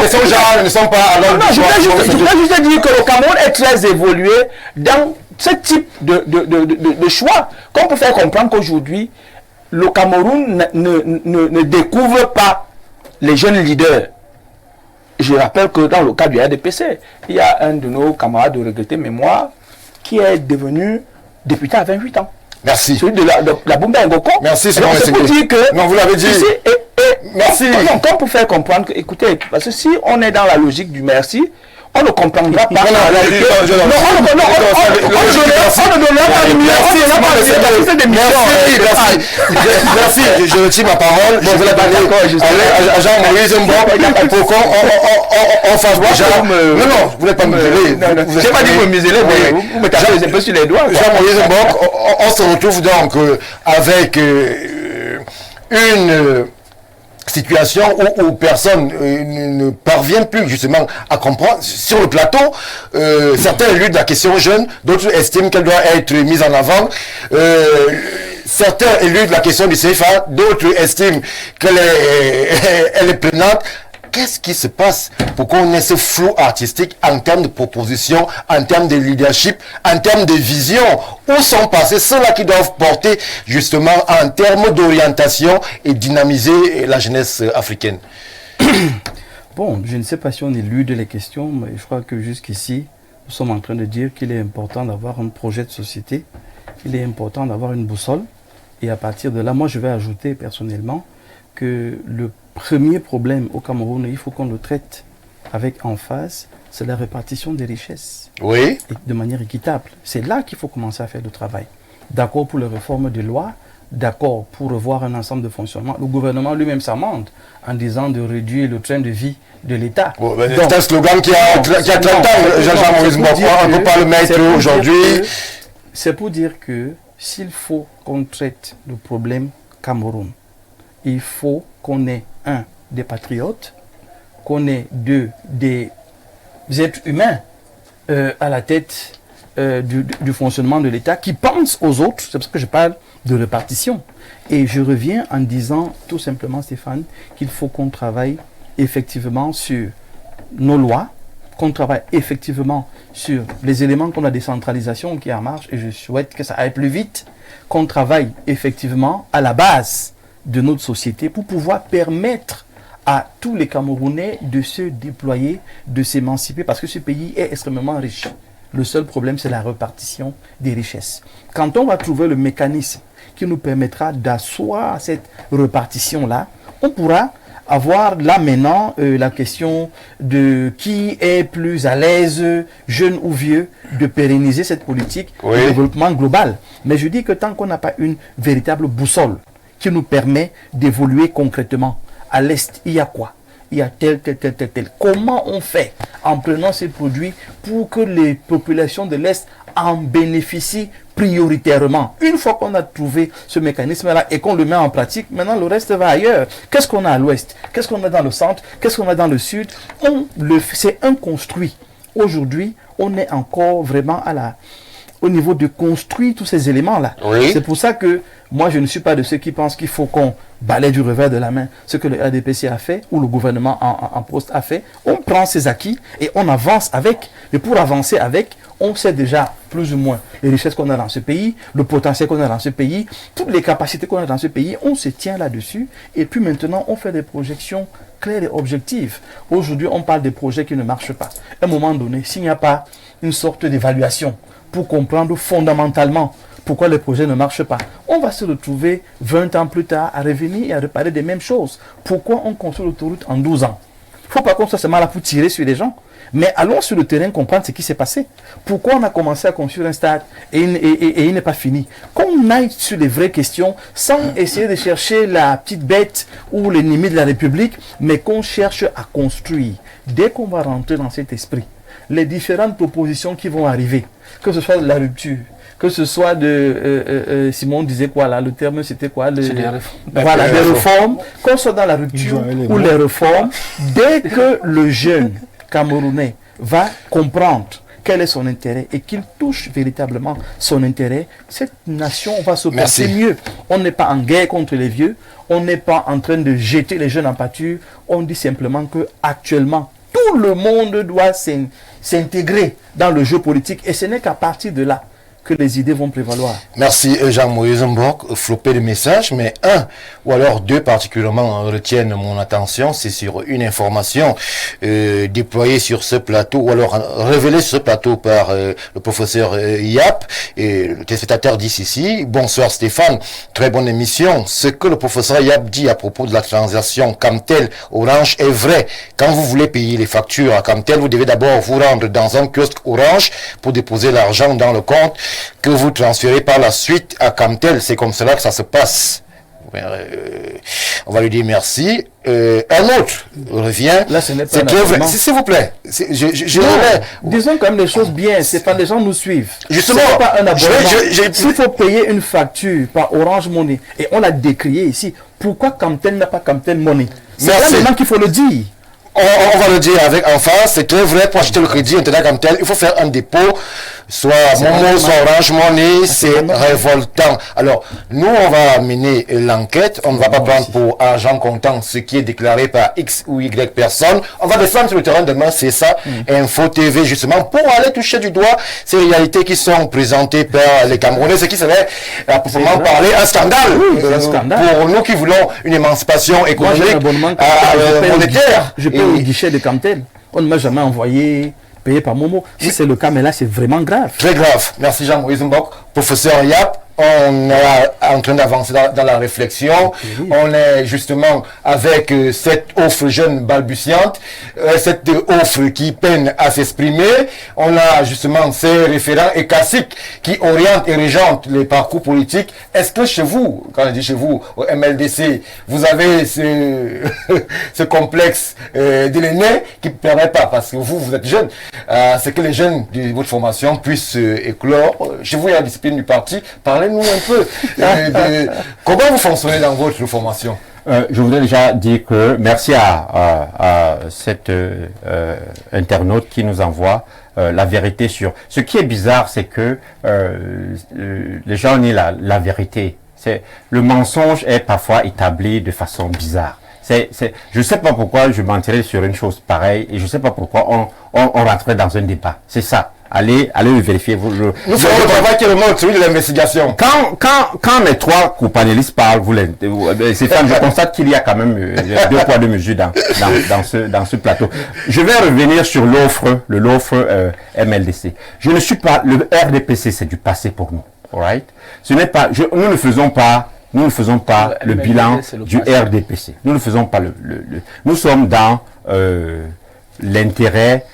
ces gens ne sont pas à l'ordre. Non, je voulais juste dire que le Cameroun est très évolué dans ce type de choix. Qu'on peut faire comprendre qu'aujourd'hui, le Cameroun ne découvre pas les jeunes leaders. Je rappelle que dans le cas du RDPC, il y a un de nos camarades de regrettée mémoire qui est devenu député à 28 ans. Merci. Celui de la Bumba Ngoko. Merci, c'est pour dire que... Non, vous l'avez dit. Merci. Non, comme pour faire comprendre que, écoutez, parce que si on est dans la logique du merci, on ne comprendra pas. On ne donnera pas Merci, je retire ma parole. Je vais la donner à Jean-Moïse Mbok pour qu'on fasse déjà... Non, vous n'êtes pas muselé. Je n'ai pas dit que vous muselez, mais vous me tapez un peu sur les doigts. Jean-Moïse Mbok, on se retrouve donc avec une situation où personne ne parvient plus justement à comprendre. Sur le plateau, certains éludent la question jeune, d'autres estiment qu'elle doit être mise en avant. Certains éludent la question du CFA, d'autres estiment qu'elle est prenante. Qu'est-ce qui se passe pour qu'on ait ce flou artistique en termes de propositions, en termes de leadership, en termes de vision? Où sont passés ceux-là qui doivent porter justement en termes d'orientation et dynamiser la jeunesse africaine? Bon, je ne sais pas si on élude les questions, mais je crois que jusqu'ici, nous sommes en train de dire qu'il est important d'avoir un projet de société, qu'il est important d'avoir une boussole. Et à partir de là, moi je vais ajouter personnellement que le premier problème au Cameroun, il faut qu'on le traite avec emphase, c'est la répartition des richesses. Oui. Et de manière équitable. C'est là qu'il faut commencer à faire le travail. D'accord pour les réformes des lois, d'accord pour revoir un ensemble de fonctionnement. Le gouvernement lui-même s'amende en disant de réduire le train de vie de l'État. Bon, c'est un slogan qui a 30 ans, Jean-Maurice Mbok. On ne peut pas le mettre aujourd'hui. C'est pour dire que s'il faut qu'on traite le problème Cameroun, il faut qu'on ait, un, des patriotes, qu'on ait, deux, des êtres humains à la tête du fonctionnement de l'État qui pensent aux autres. C'est pour ça que je parle de répartition. Et je reviens en disant tout simplement, Stéphane, qu'il faut qu'on travaille effectivement sur nos lois, qu'on travaille effectivement sur les éléments comme la décentralisation qui est en marche, et je souhaite que ça aille plus vite, qu'on travaille effectivement à la base de notre société pour pouvoir permettre à tous les Camerounais de se déployer, de s'émanciper, parce que ce pays est extrêmement riche. Le seul problème, c'est la répartition des richesses. Quand on va trouver le mécanisme qui nous permettra d'asseoir cette répartition-là, on pourra avoir là maintenant la question de qui est plus à l'aise, jeune ou vieux, de pérenniser cette politique de développement global. Mais je dis que tant qu'on n'a pas une véritable boussole qui nous permet d'évoluer concrètement, à l'Est, il y a quoi? Il y a tel. Comment on fait en prenant ces produits pour que les populations de l'Est en bénéficient prioritairement? Une fois qu'on a trouvé ce mécanisme-là et qu'on le met en pratique, maintenant le reste va ailleurs. Qu'est-ce qu'on a à l'ouest? Qu'est-ce qu'on a dans le centre? Qu'est-ce qu'on a dans le sud? C'est un construit. Aujourd'hui, on est encore vraiment au niveau de construire tous ces éléments-là. Oui. C'est pour ça que moi, je ne suis pas de ceux qui pensent qu'il faut qu'on balaye du revers de la main ce que le RDPC a fait ou le gouvernement en poste a fait. On prend ses acquis et on avance avec. Et pour avancer avec, on sait déjà plus ou moins les richesses qu'on a dans ce pays, le potentiel qu'on a dans ce pays, toutes les capacités qu'on a dans ce pays. On se tient là-dessus et puis maintenant, on fait des projections claires et objectives. Aujourd'hui, on parle des projets qui ne marchent pas. À un moment donné, s'il n'y a pas une sorte d'évaluation pour comprendre fondamentalement pourquoi les projets ne marchent pas, on va se retrouver 20 ans plus tard à revenir et à reparler des mêmes choses. Pourquoi on construit l'autoroute en 12 ans? Il ne faut pas qu'on soit seulement là pour tirer sur les gens, mais allons sur le terrain comprendre ce qui s'est passé. Pourquoi on a commencé à construire un stade et il n'est pas fini? Qu'on aille sur les vraies questions sans essayer de chercher la petite bête ou l'ennemi de la République, mais qu'on cherche à construire. Dès qu'on va rentrer dans cet esprit, les différentes propositions qui vont arriver, que ce soit de la rupture, que ce soit de Simon disait quoi là, le terme c'était quoi, voilà, des réformes, qu'on soit dans la rupture ou les réformes, dès que le jeune Camerounais va comprendre quel est son intérêt et qu'il touche véritablement son intérêt, cette nation va se porter mieux. On n'est pas en guerre contre les vieux, on n'est pas en train de jeter les jeunes en pâture, on dit simplement que actuellement tout le monde doit s'intégrer dans le jeu politique et ce n'est qu'à partir de là que les idées vont prévaloir. Merci Jean-Moïse Mbok, flopé de messages, mais un ou alors deux particulièrement retiennent mon attention, c'est sur une information déployée sur ce plateau ou alors révélée sur ce plateau par le professeur Yap et le téléspectateur dit ici. Bonsoir Stéphane, très bonne émission. Ce que le professeur Yap dit à propos de la transaction Camtel Orange est vrai. Quand vous voulez payer les factures à Camtel, vous devez d'abord vous rendre dans un kiosque Orange pour déposer l'argent dans le compte que vous transférez par la suite à Camtel. C'est comme cela que ça se passe. On va lui dire merci. Un autre revient. Là, ce n'est pas c'est très vrai. S'il vous plaît. Disons quand même les choses bien. C'est pas les gens nous suivent. Justement, c'est pas un abonnement. S'il faut payer une facture par Orange Money, et on l'a décrié ici, pourquoi Camtel n'a pas Camtel Money? C'est là maintenant qu'il faut le dire. On va le dire avec emphase, c'est très vrai, pour acheter le crédit Internet comme tel, il faut faire un dépôt, soit Momo, soit Orange Money, c'est révoltant. Alors, nous, on va mener l'enquête, on ne va pas prendre pour argent comptant ce qui est déclaré par X ou Y personne, on va descendre sur le terrain demain, c'est ça, Info TV, justement, pour aller toucher du doigt ces réalités qui sont présentées par les Camerounais, ce qui serait, à proprement parler, un scandale. Pour nous qui voulons une émancipation économique, monétaire. Je peux au guichet de Camtel. On ne m'a jamais envoyé payer par Momo. Si c'est le cas, mais là, c'est vraiment grave. Très grave. Merci Jean-Moïse Mbok. Professeur Yap, on est en train d'avancer dans la réflexion. On est justement avec cette offre jeune balbutiante, cette offre qui peine à s'exprimer. On a justement ces référents et classiques qui orientent et régentent les parcours politiques. Est-ce que chez vous, quand je dis chez vous, au MLDC, vous avez ce complexe de l'aîné qui ne permet pas, parce que vous êtes jeune, c'est que les jeunes de votre formation puissent éclore. Chez vous, il y a la discipline du parti. Parlez-nous un peu de comment vous fonctionnez dans votre formation. Je voudrais déjà dire que merci à cet internaute qui nous envoie la vérité sur... Ce qui est bizarre, c'est que les gens nient la vérité. Le mensonge est parfois établi de façon bizarre. Je ne sais pas pourquoi je mentirais sur une chose pareille et je ne sais pas pourquoi on rentrait dans un débat. C'est ça. Allez le vérifier. Nous ferons le travail qui remonte, celui de l'investigation. Quand mes trois co-panélistes parlent, Stéphane, je constate qu'il y a quand même deux poids, deux mesures dans ce plateau. Je vais revenir sur l'offre MLDC. Je ne suis pas, le RDPC, c'est du passé pour nous. Alright? Ce n'est pas, nous ne faisons pas le bilan du RDPC. Nous ne faisons pas nous sommes dans l'intérêt.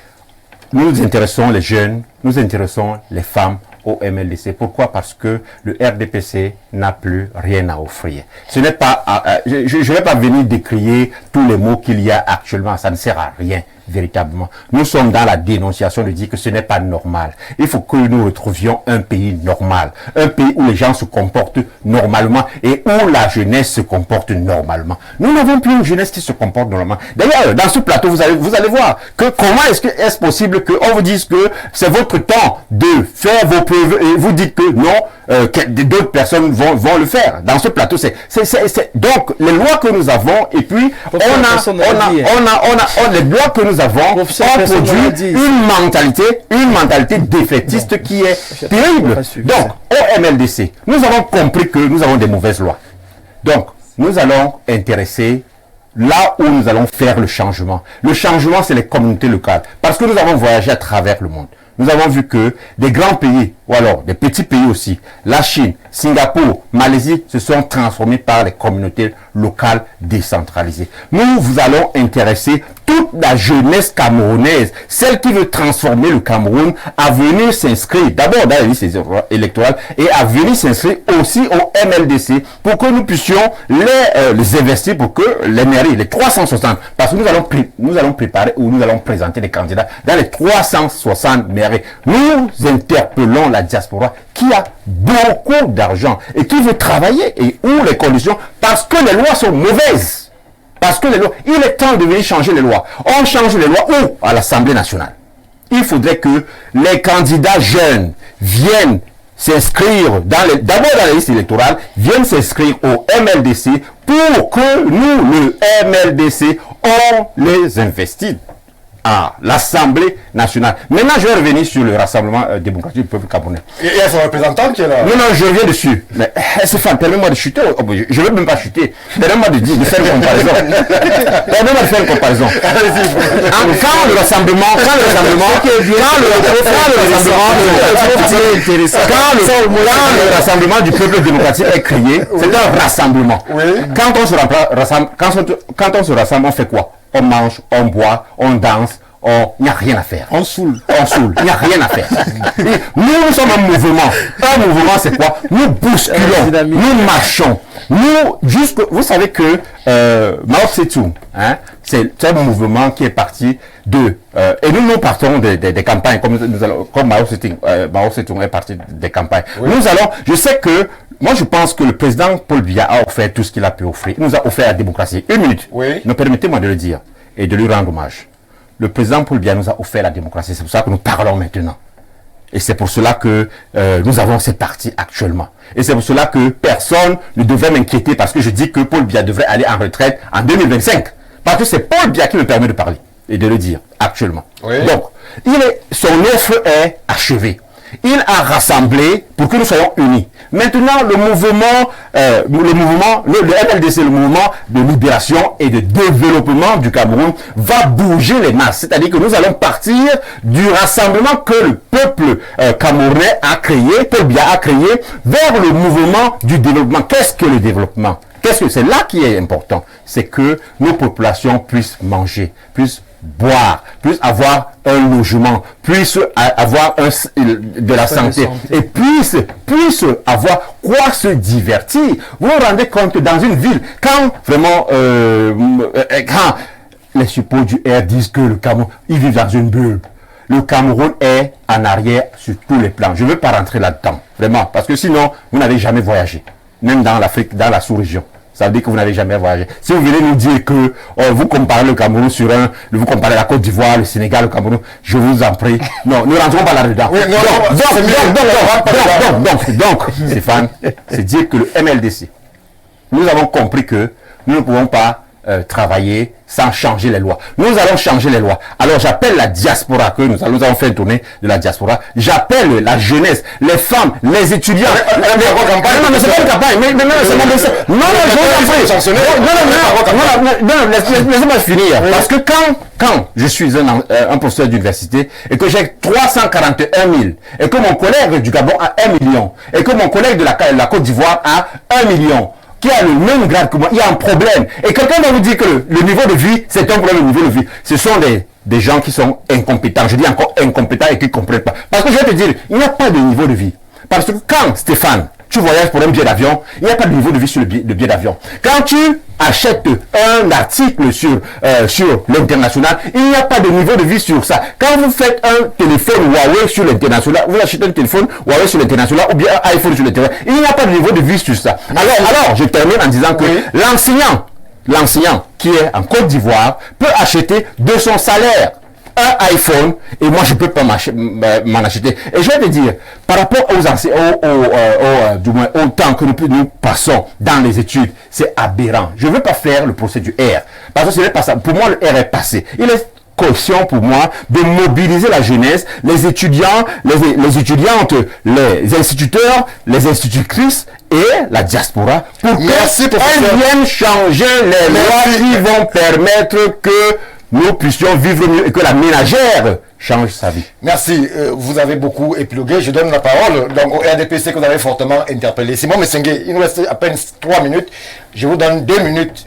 Nous nous intéressons les jeunes, nous intéressons les femmes au MLDC. Pourquoi? Parce que le RDPC n'a plus rien à offrir. Ce n'est pas, je ne vais pas venir décrier tous les mots qu'il y a actuellement. Ça ne sert à rien, véritablement. Nous sommes dans la dénonciation de dire que ce n'est pas normal. Il faut que nous retrouvions un pays normal. Un pays où les gens se comportent normalement et où la jeunesse se comporte normalement. Nous n'avons plus une jeunesse qui se comporte normalement. D'ailleurs, dans ce plateau, vous allez voir que comment est-ce possible qu'on vous dise que c'est votre temps de faire vos preuves et vous dites que non, d'autres personnes vont le faire. Dans ce plateau, donc les lois que nous avons et puis les lois que nous avons ont produit une mentalité défaitiste qui est terrible. Donc, au MLDC, nous avons compris que nous avons des mauvaises lois. Donc, nous allons intéresser là où nous allons faire le changement. Le changement, c'est les communautés locales. Parce que nous avons voyagé à travers le monde. Nous avons vu que des grands pays, ou alors des petits pays aussi, la Chine, Singapour, Malaisie, se sont transformés par les communautés locales décentralisées. Nous allons intéresser toute la jeunesse camerounaise, celle qui veut transformer le Cameroun, à venir s'inscrire d'abord dans les listes électorales et à venir s'inscrire aussi au MLDC pour que nous puissions les investir pour que les mairies, les 360, parce que nous allons préparer ou nous allons présenter des candidats dans les 360 mairies. Nous interpellons la diaspora qui a beaucoup d'argent et qui veut travailler et où les conditions, parce que les lois sont mauvaises. Parce que les lois, il est temps de venir changer les lois. On change les lois où? À l'Assemblée nationale. Il faudrait que les candidats jeunes viennent s'inscrire d'abord dans les listes électorales, viennent s'inscrire au MLDC pour que nous, le MLDC, on les investisse à l'Assemblée nationale. Maintenant, je vais revenir sur le Rassemblement démocratique du peuple camerounais. Il y a son représentant qui est là. Non, je reviens dessus. Mais Stéphane, permets-moi de chuter. Je ne veux même pas chuter. Permets-moi de faire une comparaison. Permets-moi de faire une comparaison. Quand le rassemblement du peuple démocratique est créé, c'est un rassemblement. Oui. Quand on se rassemble, on fait quoi? On mange, on boit, on danse, il n'y a rien à faire. On saoule, il n'y a rien à faire. Nous sommes un mouvement. Un mouvement, c'est quoi? Nous bousculons, nous marchons. Vous savez que Mao Tse-tung, c'est un mouvement qui est parti et nous partons des campagnes, comme Mao Tse-tung est parti des campagnes. Oui. Moi, je pense que le président Paul Biya a offert tout ce qu'il a pu offrir. Il nous a offert la démocratie. Une minute. Oui. Mais permettez-moi de le dire et de lui rendre hommage. Le président Paul Biya nous a offert la démocratie. C'est pour ça que nous parlons maintenant. Et c'est pour cela que nous avons ces partis actuellement. Et c'est pour cela que personne ne devrait m'inquiéter parce que je dis que Paul Biya devrait aller en retraite en 2025. Parce que c'est Paul Biya qui me permet de parler et de le dire actuellement. Oui. Donc, son offre est achevée. Il a rassemblé pour que nous soyons unis. Maintenant, le MLDC, le mouvement de libération et de développement du Cameroun, va bouger les masses. C'est-à-dire que nous allons partir du rassemblement que le peuple camerounais a créé, Paul Biya a créé, vers le mouvement du développement. Qu'est-ce que le développement? C'est là qui est important? C'est que nos populations puissent manger, puissent boire, puissent avoir un logement, puissent avoir de la santé et puissent avoir quoi se divertir. Vous vous rendez compte que dans une ville, quand vraiment quand les supports du R disent que le Cameroun, ils vivent dans une bulle, le Cameroun est en arrière sur tous les plans. Je ne veux pas rentrer là-dedans, vraiment, parce que sinon, vous n'avez jamais voyagé, même dans l'Afrique, dans la sous-région. Ça veut dire que vous n'avez jamais voyagé. Si vous venez nous dire que vous comparez le Cameroun vous comparez la Côte d'Ivoire, le Sénégal, le Cameroun, je vous en prie. Non, ne rentrons pas là-dedans. Oui, donc, Stéphane, c'est dire que le MLDC, nous avons compris que nous ne pouvons pas travailler sans changer les lois. Nous allons changer les lois. Alors j'appelle la diaspora, que nous allons faire une tournée de la diaspora. J'appelle la jeunesse, les femmes, les étudiants. Non, mais c'est pas une campagne. Mais c'est mon dessin. Non, laissez-moi finir. Parce que quand je suis un professeur d'université et que j'ai 341 000 et que mon collègue du Gabon a 1 million et que mon collègue de la Côte d'Ivoire a 1 million, qui a le même grade que moi, il y a un problème. Et quelqu'un va vous dire que le niveau de vie, c'est un problème, le niveau de vie. Ce sont des gens qui sont incompétents. Je dis encore incompétents et qui ne comprennent pas. Parce que je vais te dire, il n'y a pas de niveau de vie. Parce que quand, Stéphane, tu voyages pour un billet d'avion, il n'y a pas de niveau de vie sur le billet d'avion. Quand tu achètes un article sur l'international, il n'y a pas de niveau de vie sur ça. Quand vous faites un téléphone Huawei sur l'international, vous achetez un téléphone Huawei sur l'international ou bien un iPhone sur l'international, il n'y a pas de niveau de vie sur ça. Alors je termine en disant que l'enseignant qui est en Côte d'Ivoire peut acheter de son salaire un iPhone et moi je peux pas m'en acheter. Et je vais te dire, par rapport aux du moins au temps que nous passons dans les études, c'est aberrant. Je veux pas faire le procès du R parce que ce n'est pas ça. Pour moi, le R est passé. Il est question pour moi de mobiliser la jeunesse, les étudiants, les étudiantes, les instituteurs, les institutrices et la diaspora pour qu'ils viennent changer les lois qui vont permettre que nous puissions vivre mieux et que la ménagère change sa vie. Merci. Vous avez beaucoup épilogué. Je donne la parole donc, au RDPC que vous avez fortement interpellé. Simon Messengue, il nous reste à peine 3 minutes. Je vous donne 2 minutes,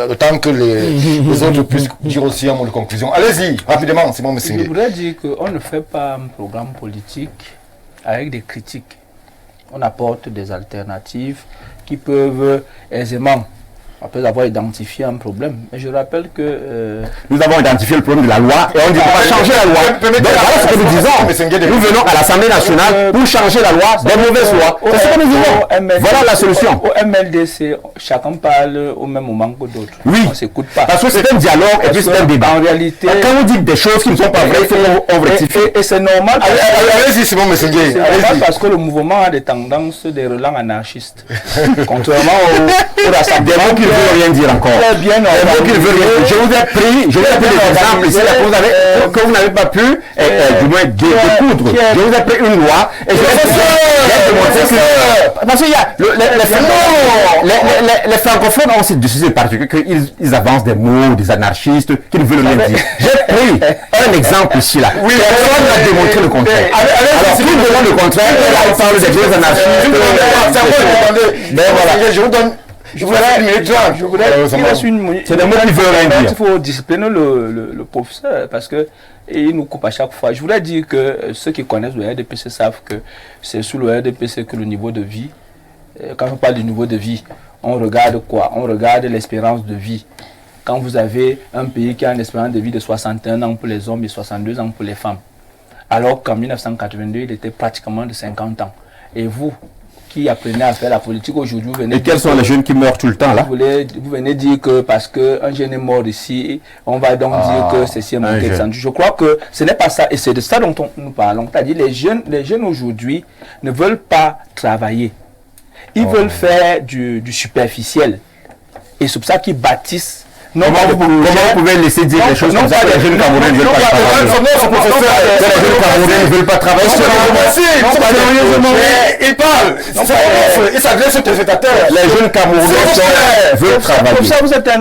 le temps que les autres puissent dire aussi un mot de conclusion. Allez-y, rapidement, Simon Messengue. Je voudrais dire qu'on ne fait pas un programme politique avec des critiques. On apporte des alternatives qui peuvent aisément, après avoir identifié un problème. Mais je rappelle que... nous avons identifié le problème de la loi et on dit qu'on va changer la loi. Donc voilà ce que nous disons. Nous venons à l'Assemblée nationale pour changer la loi des mauvaises lois. C'est ce que nous disons. Voilà la solution. Au MLDC, chacun parle au même moment que d'autres. Oui. On ne s'écoute pas. Parce que c'est un dialogue et puis c'est un débat. En réalité... Quand vous dites des choses qui ne sont pas vraies, il faut qu'on rectifie. Et c'est normal. Allez-y, Simon Messengue. C'est normal parce que le mouvement a des tendances des relents anarchistes. Contrairement au rassemblement qui ne veut rien dire encore. Très bien, je vous ai pris des exemples ici que vous n'avez pas pu du moins découdre. Je vous ai pris une loi et je vais démontrer que parce qu'il y a les francophones ont aussi décidé particulier qu'ils avancent des mots, des anarchistes qui ne veulent rien dire. J'ai pris un exemple ici là. Personne n'a démontré le contraire. Alors qui demande le contraire, on parle des vieux anarchistes. Je vous donne. Je voudrais une minute. C'est des mots qui veulent rien dire. Il faut discipliner le professeur parce que il nous coupe à chaque fois. Je voulais dire que ceux qui connaissent le RDPC savent que c'est sous le RDPC que le niveau de vie, quand on parle du niveau de vie, on regarde quoi? On regarde l'espérance de vie. Quand vous avez un pays qui a une espérance de vie de 61 ans pour les hommes et 62 ans pour les femmes, alors qu'en 1982, il était pratiquement de 50 ans. Et vous, qui apprenez à faire la politique aujourd'hui, vous venez... Et quels sont les jeunes qui meurent tout le temps là? Vous venez dire que parce qu'un jeune est mort ici, on va donc dire que c'est si manqué de santé. Je crois que ce n'est pas ça, et c'est de ça dont nous parlons. C'est-à-dire les jeunes aujourd'hui ne veulent pas travailler. Ils veulent faire du superficiel. Et c'est pour ça qu'ils bâtissent. Comment vous pouvez laisser dire des choses comme ça? Les jeunes Camerounais ne veulent pas travailler. Les jeunes Camerounais ne veulent pas travailler. Il parle. Il s'adresse aux téléspectateurs. Les jeunes Camerounais veulent travailler. Comme ça,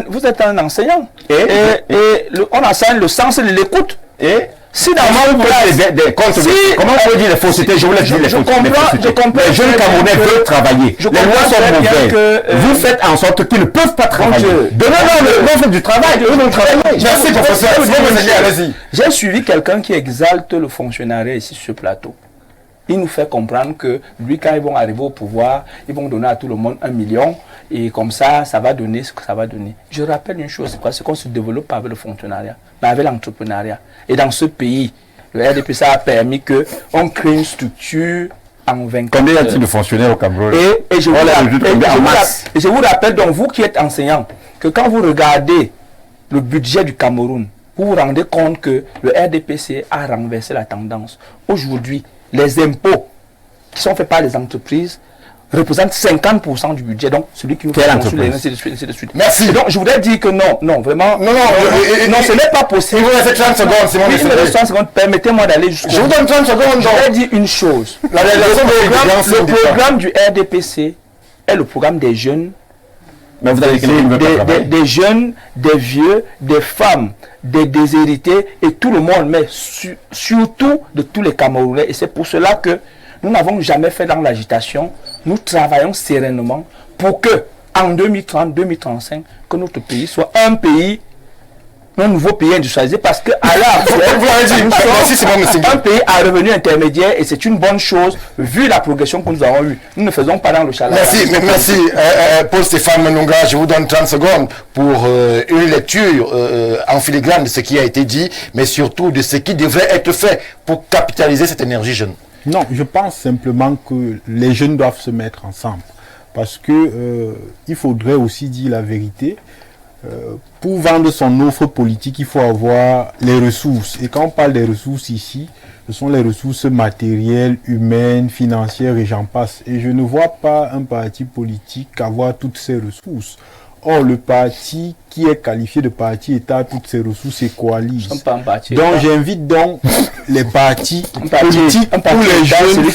vous êtes un enseignant. Et on enseigne le sens de l'écoute. Et si comment vous pouvez dire les faussetés? Je vous laisse dire les faussetés. Les jeunes Camerounais veulent travailler. Les lois sont mauvaises. Vous faites en sorte qu'ils ne peuvent pas travailler. Donnez-leur du travail. Merci, professeur. J'ai suivi quelqu'un qui exalte le fonctionnariat ici sur ce plateau. Il nous fait comprendre que lui, quand ils vont arriver au pouvoir, ils vont donner à tout le monde 1 million. Et comme ça, ça va donner ce que ça va donner. Je rappelle une chose, c'est qu'on se développe pas avec le fonctionnariat, mais avec l'entrepreneuriat. Et dans ce pays, le RDPC a permis qu'on crée une structure en 20 ans. Combien y a-t-il de fonctionnaires au Cameroun? Et je vous rappelle, donc vous qui êtes enseignant, que quand vous regardez le budget du Cameroun, vous vous rendez compte que le RDPC a renversé la tendance. Aujourd'hui, les impôts qui sont faits par les entreprises représente 50% du budget. Donc, celui qui nous Quelle fait entreprise? ainsi de suite. Merci. Et donc, je voudrais dire que non, vraiment. Non, ce n'est pas possible. Il vous reste 30 secondes, c'est mon Oui, il me reste 30 secondes. Permettez-moi d'aller jusqu'au Je vous donne 30 secondes. Je voudrais dire une chose. Le programme du RDPC est le programme des jeunes. Mais vous avez des jeunes, des vieux, des femmes, des déshérités et tout le monde, mais surtout de tous les Camerounais. Et c'est pour cela que nous n'avons jamais fait dans l'agitation. Nous travaillons sereinement pour que en 2030-2035, que notre pays soit un nouveau pays industrialisé, parce que à l'heure actuelle, nous sommes un pays à revenu intermédiaire et c'est une bonne chose vu la progression que nous avons eue. Nous ne faisons pas dans le chalet. Merci. Paul-Stéphane Manunga, je vous donne 30 secondes pour une lecture en filigrane de ce qui a été dit, mais surtout de ce qui devrait être fait pour capitaliser cette énergie jeune. Non, je pense simplement que les jeunes doivent se mettre ensemble, parce que il faudrait aussi dire la vérité. Pour vendre son offre politique, il faut avoir les ressources. Et quand on parle des ressources ici, ce sont les ressources matérielles, humaines, financières et j'en passe. Et je ne vois pas un parti politique avoir toutes ces ressources. Or, le parti qui est qualifié de parti État a toutes ces ressources et coalise. Donc, j'invite donc les partis politiques pour les jeunes.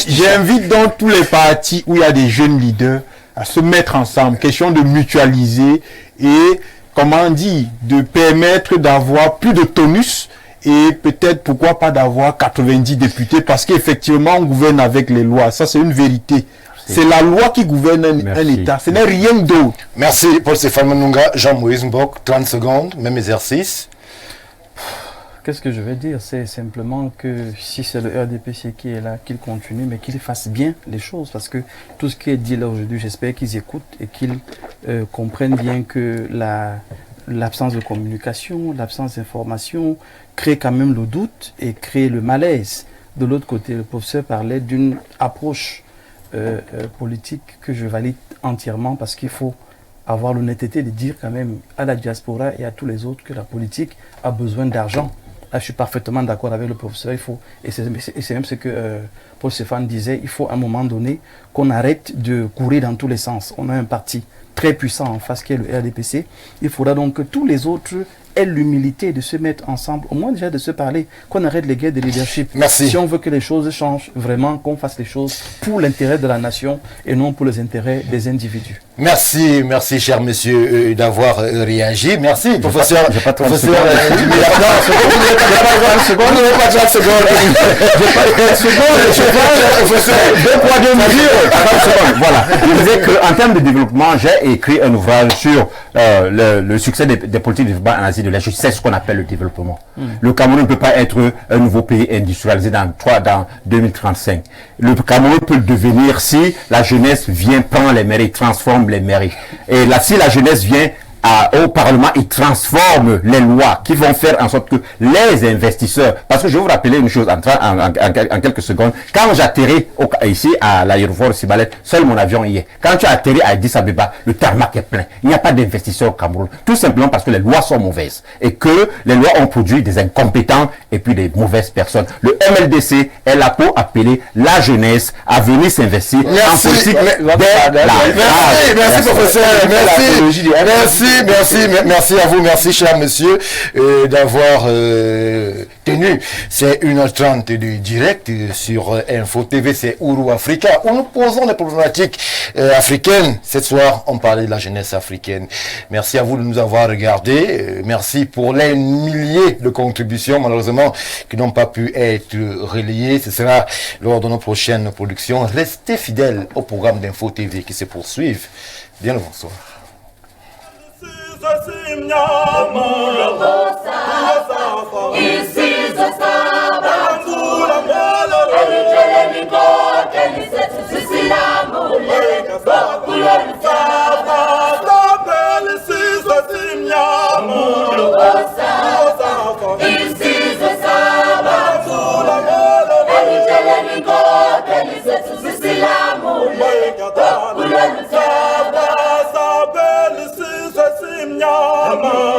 J'invite donc tous les partis où il y a des jeunes leaders à se mettre ensemble. Question de mutualiser et, comment dire, de permettre d'avoir plus de tonus et peut-être, pourquoi pas, d'avoir 90 députés parce qu'effectivement, on gouverne avec les lois. Ça, c'est une vérité. C'est la loi qui gouverne un État. Ce n'est rien d'autre. Merci, Paul-Stéphane Manunga. Jean-Moïse Mbok, 30 secondes, même exercice. Qu'est-ce que je vais dire? C'est simplement que si c'est le RDPC qui est là, qu'il continue, mais qu'il fasse bien les choses. Parce que tout ce qui est dit là aujourd'hui, j'espère qu'ils écoutent et qu'ils comprennent bien que l'absence de communication, l'absence d'information crée quand même le doute et crée le malaise. De l'autre côté, le professeur parlait d'une approche politique que je valide entièrement parce qu'il faut avoir l'honnêteté de dire quand même à la diaspora et à tous les autres que la politique a besoin d'argent. Là, je suis parfaitement d'accord avec le professeur. Il faut, et c'est même ce que Paul-Stéphane disait, il faut à un moment donné qu'on arrête de courir dans tous les sens. On a un parti très puissant en face qui est le RDPC. Il faudra donc que tous les autres aient l'humilité de se mettre ensemble, au moins déjà de se parler, qu'on arrête les guerres de leadership. Merci. Si on veut que les choses changent, vraiment qu'on fasse les choses pour l'intérêt de la nation et non pour les intérêts des individus. Merci, cher monsieur, d'avoir réagi. Merci, professeur. J'ai pas 30 professeur. secondes. Vous n'avez pas 30 secondes. Voilà. Je disais qu'en termes de développement, j'ai écrit un ouvrage sur le succès des politiques de développement en Asie de l'Est. C'est ce qu'on appelle le développement. Le Cameroun ne peut pas être un nouveau pays industrialisé dans 2035. Le Cameroun peut le devenir si la jeunesse vient prendre les mairies, transforme les mairies. Et là, si la jeunesse vient au Parlement, ils transforment les lois qui vont faire en sorte que les investisseurs, parce que je vais vous rappeler une chose en quelques secondes, quand j'atterris ici à l'aéroport de Sibalet, seul mon avion y est. Quand tu atterris à Addis Abeba, le tarmac est plein. Il n'y a pas d'investisseurs au Cameroun. Tout simplement parce que les lois sont mauvaises et que les lois ont produit des incompétents et puis des mauvaises personnes. Le MLDC est là pour appeler la jeunesse à venir s'investir en politique. Merci, professeur. Merci à vous, merci cher monsieur d'avoir tenu. C'est 1h30 du direct sur Info TV, c'est Ouro Africa, où nous posons les problématiques africaines. Cette soir, on parlait de la jeunesse africaine. Merci à vous de nous avoir regardés. Merci pour les milliers de contributions, malheureusement, qui n'ont pas pu être relayées. Ce sera lors de nos prochaines productions. Restez fidèles au programme d'Info TV qui se poursuivent. Bien le bonsoir. Nyama